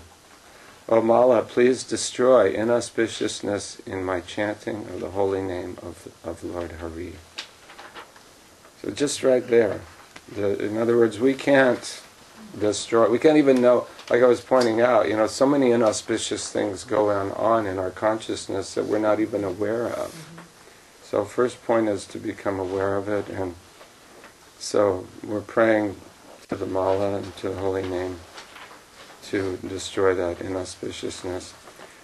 O Mala, please destroy inauspiciousness in my chanting of the holy name of Lord Hari. So just right there. In other words, we can't destroy, we can't even know, like I was pointing out, you know, so many inauspicious things go on in our consciousness that we're not even aware of. Mm-hmm. So first point is to become aware of it, and so we're praying to the Mala and to the holy name to destroy that inauspiciousness.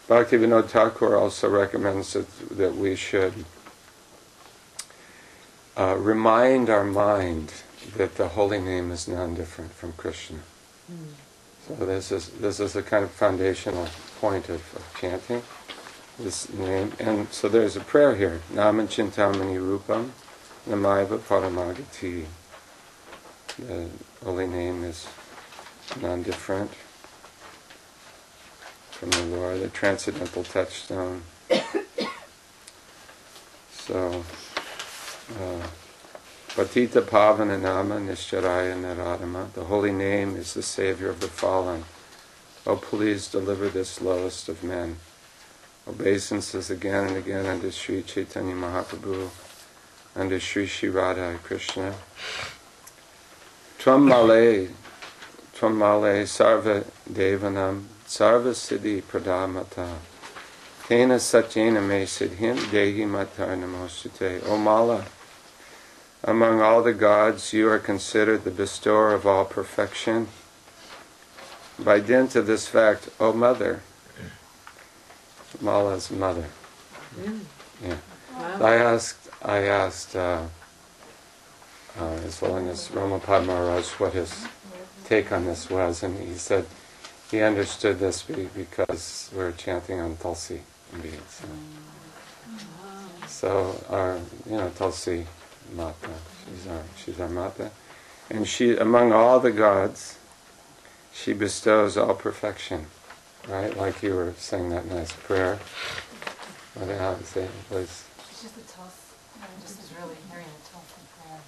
Bhaktivinoda Thakur also recommends that we should remind our mind that the holy name is non-different from Krishna. So this is a kind of foundational point of chanting this name. And so there's a prayer here. Nama Chintamani Rupam Namayva Paramagati. The holy name is non-different from the Lord, the transcendental touchstone. So Patita Pavana Nama Nishcharaya Naradama. The holy name is the savior of the fallen. Oh, please deliver this lowest of men. Obeisances again and again unto Sri Chaitanya Mahaprabhu, unto Sri Sri Radha Krishna. Tvam male sarva devanam sarva siddhi pradamata. Tena satyena me siddhim dehi matar namostate. O Mala, among all the gods you are considered the bestower of all perfection. By dint of this fact, O Mother, Mala's mother. Yeah. Wow. I asked His Holiness Ramapad Maharaj what his take on this was, and he said he understood this because we're chanting on Tulsi indeed. So our, Tulsi Mata, she's our Mata, and she, among all the gods, she bestows all perfection, right? Like you were saying that nice prayer. What did I say? Was It's just the Tulsi. Just is really hearing the Tulsi prayer.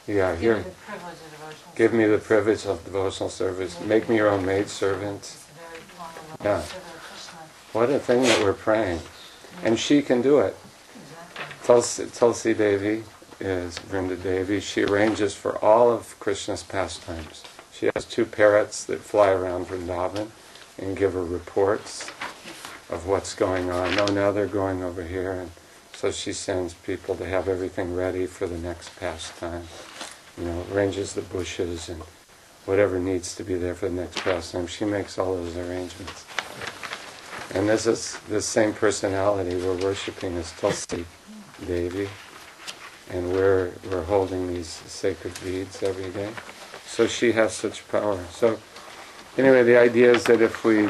yeah, Give me here. the privilege of devotional Give me the service. privilege of devotional service. Make me your own maidservant. It's a very formal Yeah. servant of Krishna. What a thing that we're praying. And she can do it. Exactly. Tulsi Devi is Vrinda Devi. She arranges for all of Krishna's pastimes. She has 2 parrots that fly around Vrindavan and give her reports of what's going on. Oh, now they're going over here. And so she sends people to have everything ready for the next pastime. Arranges the bushes and whatever needs to be there for the next pastime. She makes all those arrangements. And this same personality we're worshipping is Tulsi Devi, and we're holding these sacred beads every day. So she has such power. So anyway, the idea is that if we,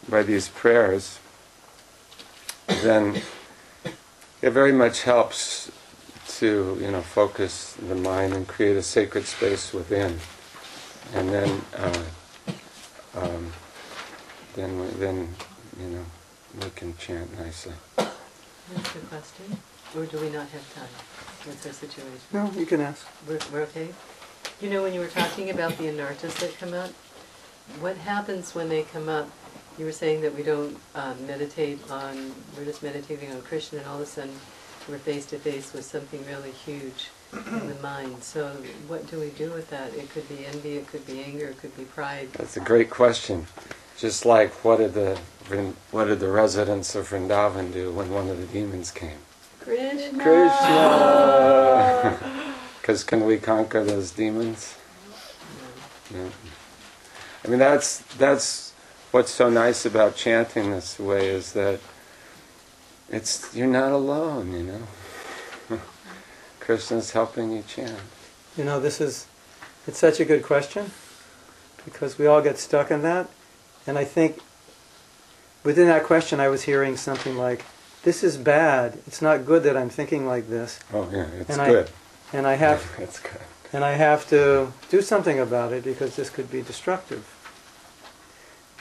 by these prayers, then it very much helps to focus the mind and create a sacred space within, and then we can chant nicely. That's a question. Or do we not have time? What's our situation? No, you can ask. We're okay? When you were talking about the anartas that come up, what happens when they come up? You were saying that we don't we're just meditating on Krishna, and all of a sudden we're face to face with something really huge in the mind. So what do we do with that? It could be envy, it could be anger, it could be pride. That's a great question. Just like what did the residents of Vrindavan do when one of the demons came? Krishna! Krishna! Because can we conquer those demons? No. I mean, that's what's so nice about chanting this way, is that you're not alone, Krishna's helping you chant. It's such a good question, because we all get stuck in that. And I think within that question I was hearing something like, this is bad, it's not good that I'm thinking like this. Oh yeah, it's good. It's good. And I have to do something about it, because this could be destructive.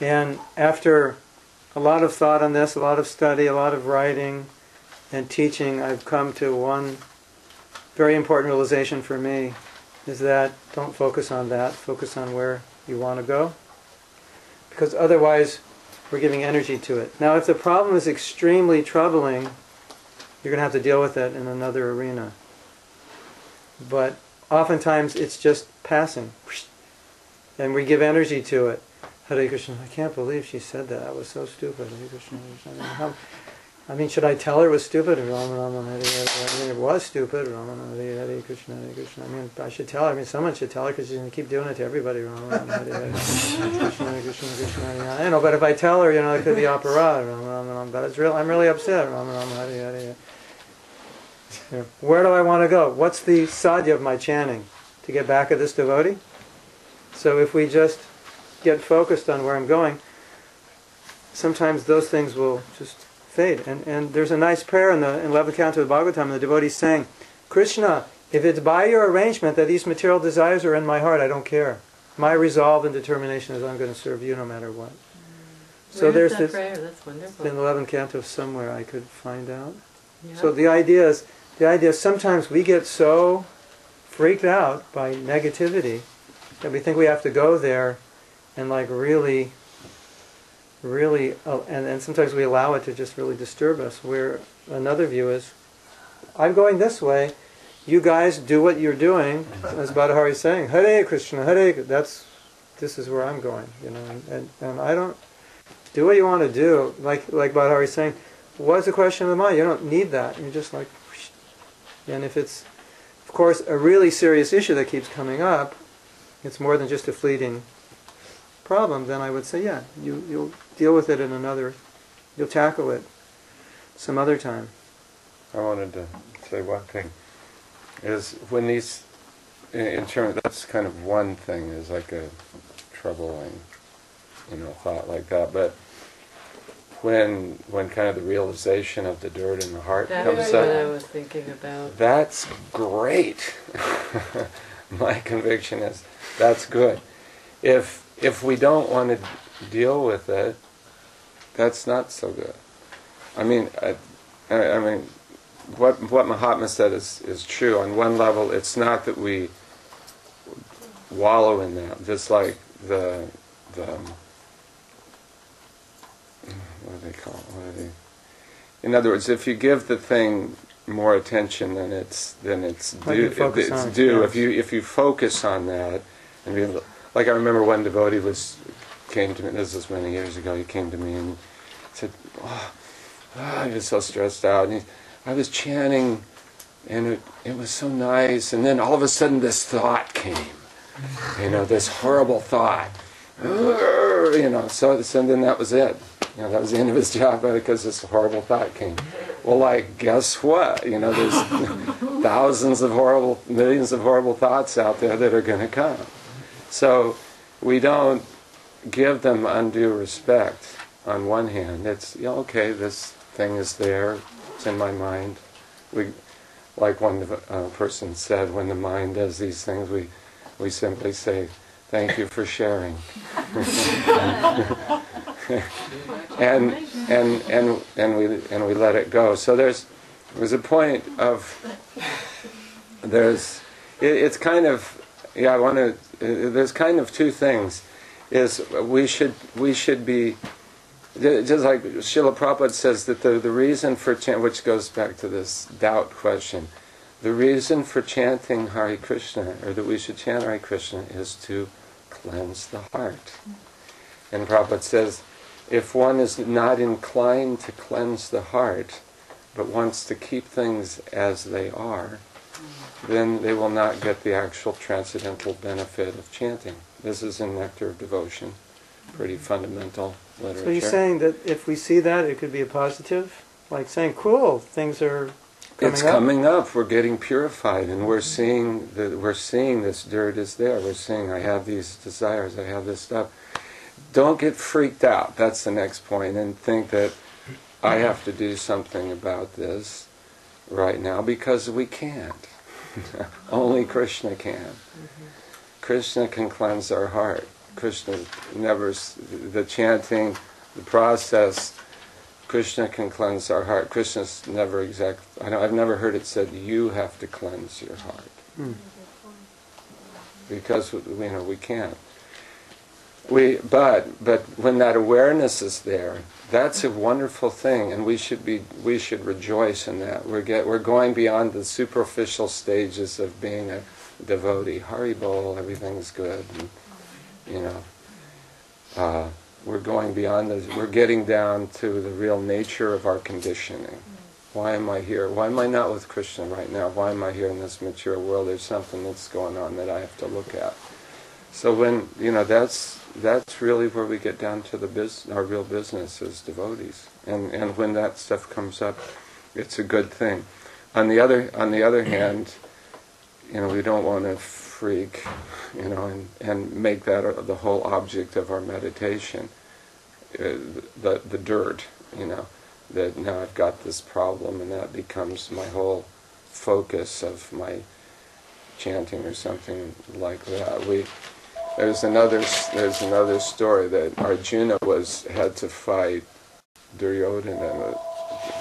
And after a lot of thought on this, a lot of study, a lot of writing and teaching, I've come to one very important realization for me, is that don't focus on that, focus on where you want to go. Because otherwise we're giving energy to it. Now if the problem is extremely troubling, you're going to have to deal with it in another arena. But oftentimes it's just passing. And we give energy to it. Hare Krishna, I can't believe she said that. That was so stupid. Hare Krishna, Hare Krishna. I mean, should I tell her it was stupid? Rama Rama Hare Hare. I mean, it was stupid. Rama Rama Hare Hare Krishna Hare Krishna. I mean, I should tell her. I mean, someone should tell her, because she's going to keep doing it to everybody. Rama Rama Hare Hare. Krishna Hare Krishna Krishna Hare Hare. I know, but if I tell her, it could be opera. Rama Rama Rama. But it's real. I'm really upset. Rama Rama Hare Hare. Where do I want to go? What's the sadhya of my chanting? To get back at this devotee? So if we just get focused on where I'm going, sometimes those things will just fade. And there's a nice prayer in the 11th canto of the Bhagavatam, the devotees saying, Krishna, if it's by your arrangement that these material desires are in my heart, I don't care. My resolve and determination is I'm going to serve you no matter what. So there's that this prayer? That's wonderful. in the 11th canto somewhere I could find out. Yeah. So the idea is sometimes we get so freaked out by negativity that we think we have to go there and like really, and sometimes we allow it to just really disturb us. Where another view is, I'm going this way, you guys do what you're doing, as Badahari is saying, Hare Krishna, Hare, this is where I'm going, and I don't, do what you want to do, like Badahari is saying, what's the question of the mind? You don't need that, you're just like, whoosh. And if it's, of course, a really serious issue that keeps coming up, it's more than just a fleeting problem, then I would say, yeah, you'll deal with it you'll tackle it some other time. I wanted to say one thing, is when these, in terms, that's kind of one thing, is like a troubling, thought like that, but when kind of the realization of the dirt in the heart comes That's up, what I was thinking about. that's great. My conviction is, that's good. If we don't want to deal with it, that's not so good. I mean, what Mahatma said is true. On one level, it's not that we wallow in that, just like the what do they call it? In other words, if you give the thing more attention than it's due, if you focus on that, and like I remember one devotee came to me. This was many years ago. He came to me and said, I was so stressed out. And I was chanting, and it was so nice. And then all of a sudden, this thought came. This horrible thought. So then that was it. That was the end of his japa because this horrible thought came. Well, guess what? There's millions of horrible thoughts out there that are going to come. So we don't give them undue respect. On one hand, it's, okay, this thing is there, it's in my mind. Like one person said, when the mind does these things, we simply say, thank you for sharing. and we let it go. So there's a point of it's kind of there's kind of two things. Is we should be, just like Srila Prabhupada says that the reason for which goes back to this doubt question, the reason for chanting Hare Krishna, or that we should chant Hare Krishna, is to cleanse the heart. And Prabhupada says, if one is not inclined to cleanse the heart, but wants to keep things as they are, then they will not get the actual transcendental benefit of chanting. This is in Nectar of Devotion, pretty fundamental literature. So you're saying that if we see that, it could be a positive? Like saying, cool, things are coming up. We're getting purified, and we're seeing this dirt is there. We're seeing I have these desires, I have this stuff. Don't get freaked out. That's the next point, and think that I have to do something about this right now, because we can't. Only Krishna can. Mm-hmm. Krishna can cleanse our heart. Krishna never, the chanting, the process, Krishna can cleanse our heart. Krishna's never I've never heard it said, you have to cleanse your heart. Mm. Because, we can't. But when that awareness is there, that's a wonderful thing, and we should rejoice in that. We're going beyond the superficial stages of being a devotee. Haribol, everything's good, and, we're going beyond this. We're getting down to the real nature of our conditioning. Why am I here? Why am I not with Krishna right now? Why am I here in this material world? There's something that's going on that I have to look at. So when that's really where we get down to our real business as devotees. And when that stuff comes up, it's a good thing. On the other hand, we don't want to freak, and make that the whole object of our meditation. The dirt, that now I've got this problem, and that becomes my whole focus of my chanting or something like that. There's another story that Arjuna had to fight Duryodhana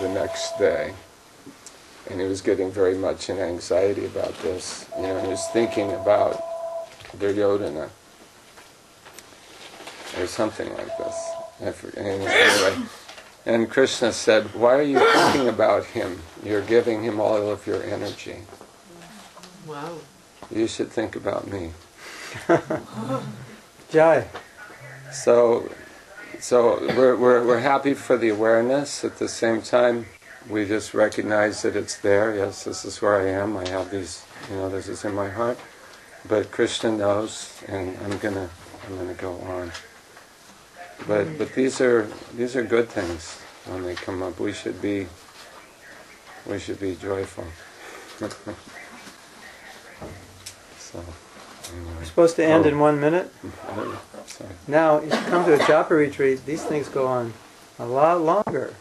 the next day, and he was getting very much in anxiety about this. You know, he was thinking about Duryodhana or something like this. Anyway, and Krishna said, "Why are you thinking about him? You're giving him all of your energy. Wow. You should think about me." Jai. So we're happy for the awareness. At the same time, we just recognize that it's there. Yes, this is where I am. I have these, this is in my heart. But Krishna knows, and I'm gonna go on. But these are good things when they come up. We should be joyful. So. We're supposed to end in 1 minute. Sorry. Now, if you come to a Japa retreat, these things go on a lot longer.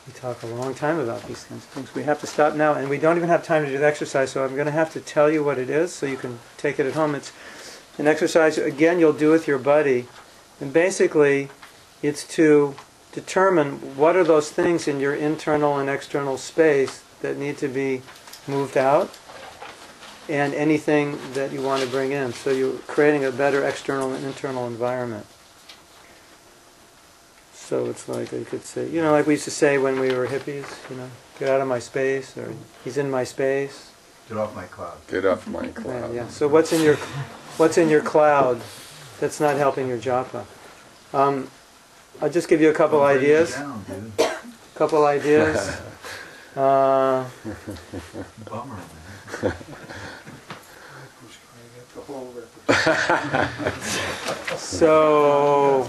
We talk a long time about these things. We have to stop now, and we don't even have time to do the exercise, so I'm going to have to tell you what it is so you can take it at home. It's an exercise, again, you'll do with your buddy, and basically it's to determine what are those things in your internal and external space that need to be moved out, and anything that you want to bring in. So you're creating a better external and internal environment. So it's like you could say, like we used to say when we were hippies, get out of my space, or he's in my space. Get off my cloud. Get off my cloud. Yeah. So what's in your cloud that's not helping your japa? I'll just give you a couple ideas. Down, dude. Couple ideas. Bummer, man. So,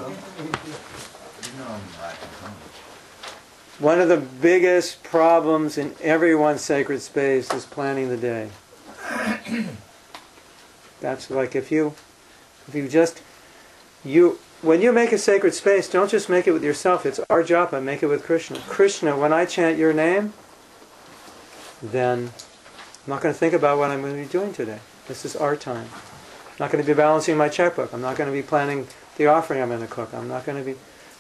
one of the biggest problems in everyone's sacred space is planning the day. That's like when you make a sacred space, don't just make it with yourself. It's our japa. Make it with Krishna. Krishna, when I chant your name, then I'm not going to think about what I'm going to be doing today. This is our time. I'm not going to be balancing my checkbook. I'm not going to be planning the offering I'm going to cook.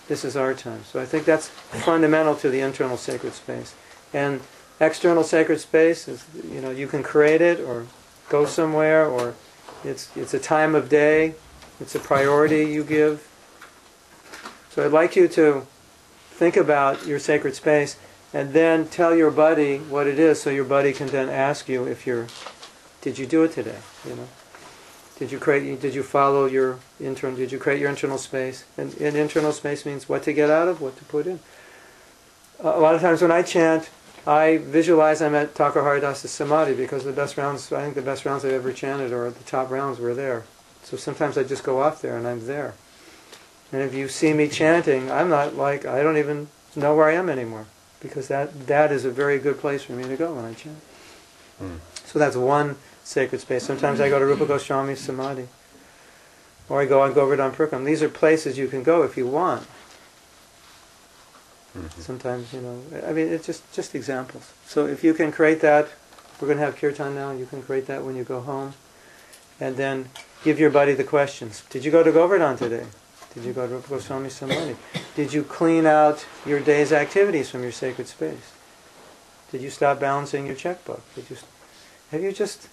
This is our time. So I think that's fundamental to the internal sacred space. And external sacred space is, you can create it or go somewhere, or it's a time of day. It's a priority you give. So I'd like you to think about your sacred space and then tell your buddy what it is, so your buddy can then ask you did you do it today? Did you follow your did you create your internal space? And internal space means what to get out of, what to put in. A lot of times when I chant, I visualize I'm at Thakur Haridas's Samadhi, because I think the best rounds I've ever chanted, or the top rounds, were there. So sometimes I just go off there and I'm there. And if you see me chanting, I don't even know where I am anymore, because that is a very good place for me to go when I chant. So that's one sacred space. Sometimes I go to Rupa Goswami's Samadhi, or I go on Govardhan Purkam. These are places you can go if you want. Sometimes, it's just examples. So if you can create that, we're going to have kirtan now, you can create that when you go home. And then give your buddy the questions. Did you go to Govardhan today? Did you go to Rupa Goswami's Samadhi? Did you clean out your day's activities from your sacred space? Did you stop balancing your checkbook? Have you just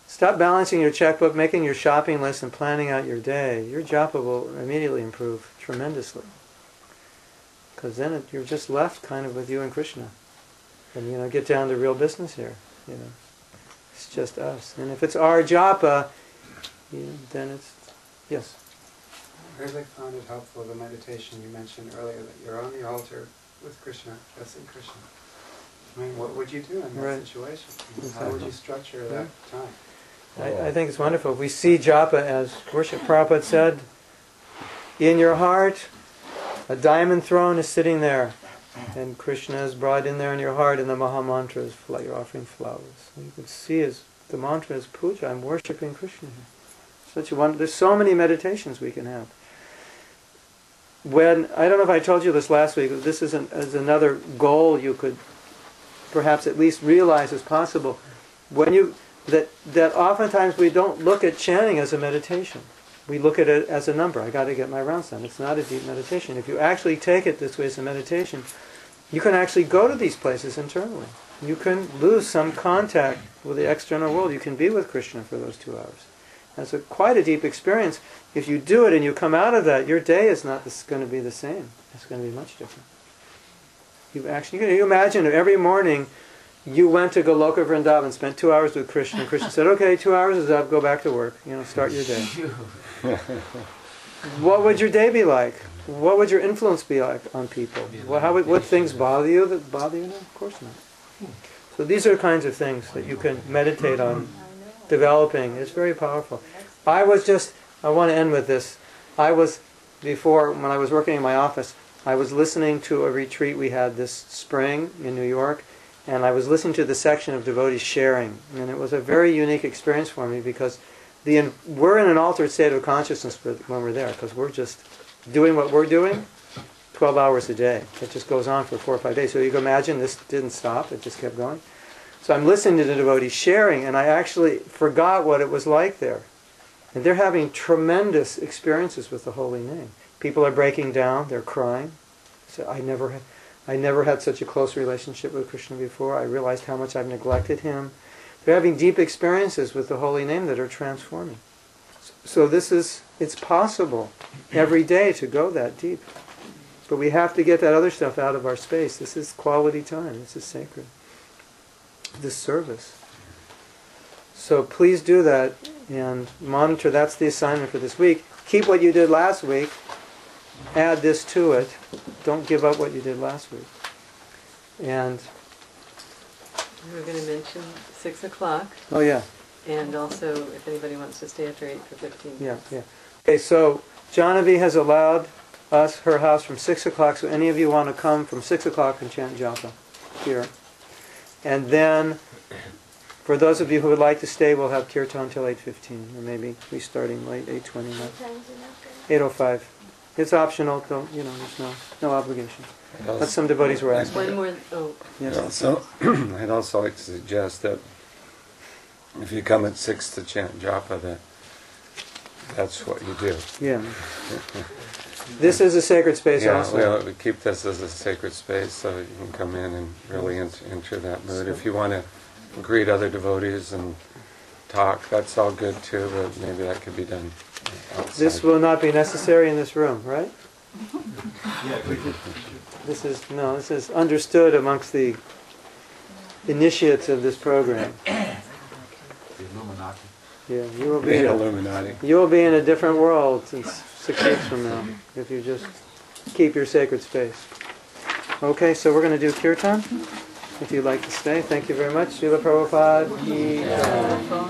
stopped balancing your checkbook, making your shopping list, and planning out your day? Your japa will immediately improve tremendously. Because then you're just left kind of with you and Krishna. And, get down to real business here. It's just us. And if it's our japa, then it's, yes. I really found it helpful, the meditation you mentioned earlier, that you're on the altar with Krishna, blessing Krishna. I mean, what would you do in that situation? How would you structure that time? I think it's wonderful. We see japa as worship. Prabhupada said, in your heart, a diamond throne is sitting there, and Krishna is brought in there in your heart, and the Maha Mantra is like you're offering flowers. And you can see the mantra is puja. I'm worshiping Krishna here. There's so many meditations we can have. I don't know if I told you this last week, but this is another goal you could perhaps at least realize is possible. That oftentimes we don't look at chanting as a meditation. We look at it as a number. I got to get my rounds done. It's not a deep meditation. If you actually take it this way as a meditation, you can actually go to these places internally. You can lose some contact with the external world. You can be with Krishna for those 2 hours. That's quite a deep experience. If you do it and you come out of that, your day is not going to be the same. It's going to be much different. You imagine if every morning you went to Goloka Vrindavan, spent 2 hours with Krishna, and Krishna said, okay, 2 hours is up, go back to work, start your day. What would your day be like? What would your influence be like on people? What things bother you that bother you? No, of course not. So these are kinds of things that you can meditate on developing. It's very powerful. I want to end with this. Before, when I was working in my office, I was listening to a retreat we had this spring in New York, and I was listening to the section of devotees sharing. And it was a very unique experience for me because we're in an altered state of consciousness when we're there, because we're just doing what we're doing 12 hours a day. It just goes on for 4 or 5 days. So you can imagine this didn't stop. It just kept going. So I'm listening to the devotees sharing, and I actually forgot what it was like there. And they're having tremendous experiences with the holy name. People are breaking down. They're crying. So I never had such a close relationship with Krishna before. I realized how much I've neglected him. They're having deep experiences with the holy name that are transforming. So it's possible every day to go that deep. But we have to get that other stuff out of our space. This is quality time. This is sacred. This service. So please do that and monitor. That's the assignment for this week. Keep what you did last week. Add this to it. Don't give up what you did last week. And we're going to mention 6 o'clock. Oh yeah. And also, if anybody wants to stay after 8 for 15 minutes. Yeah. Okay, so Janavi has allowed us her house from 6 o'clock, so any of you want to come from 6 o'clock and chant japa here. And then, for those of you who would like to stay, we'll have kirtan till 8:15, or maybe we starting late, 8:20. 8:05. It's optional, there's no obligation. But some devotees were asking. One more. Oh. Yes. I'd also like to suggest that if you come at 6 to chant japa, that's what you do. Yeah. This is a sacred space also. We keep this as a sacred space so you can come in and really enter that mood. If you want to greet other devotees and talk, that's all good too, but maybe that could be done outside. This will not be necessary in this room, right? This is understood amongst the initiates of this program. The Illuminati. Yeah, you will be in a different world since 6 weeks from now if you just keep your sacred space. Okay, so we're going to do kirtan. If you'd like to stay, thank you very much. Srila Prabhupada ki jai.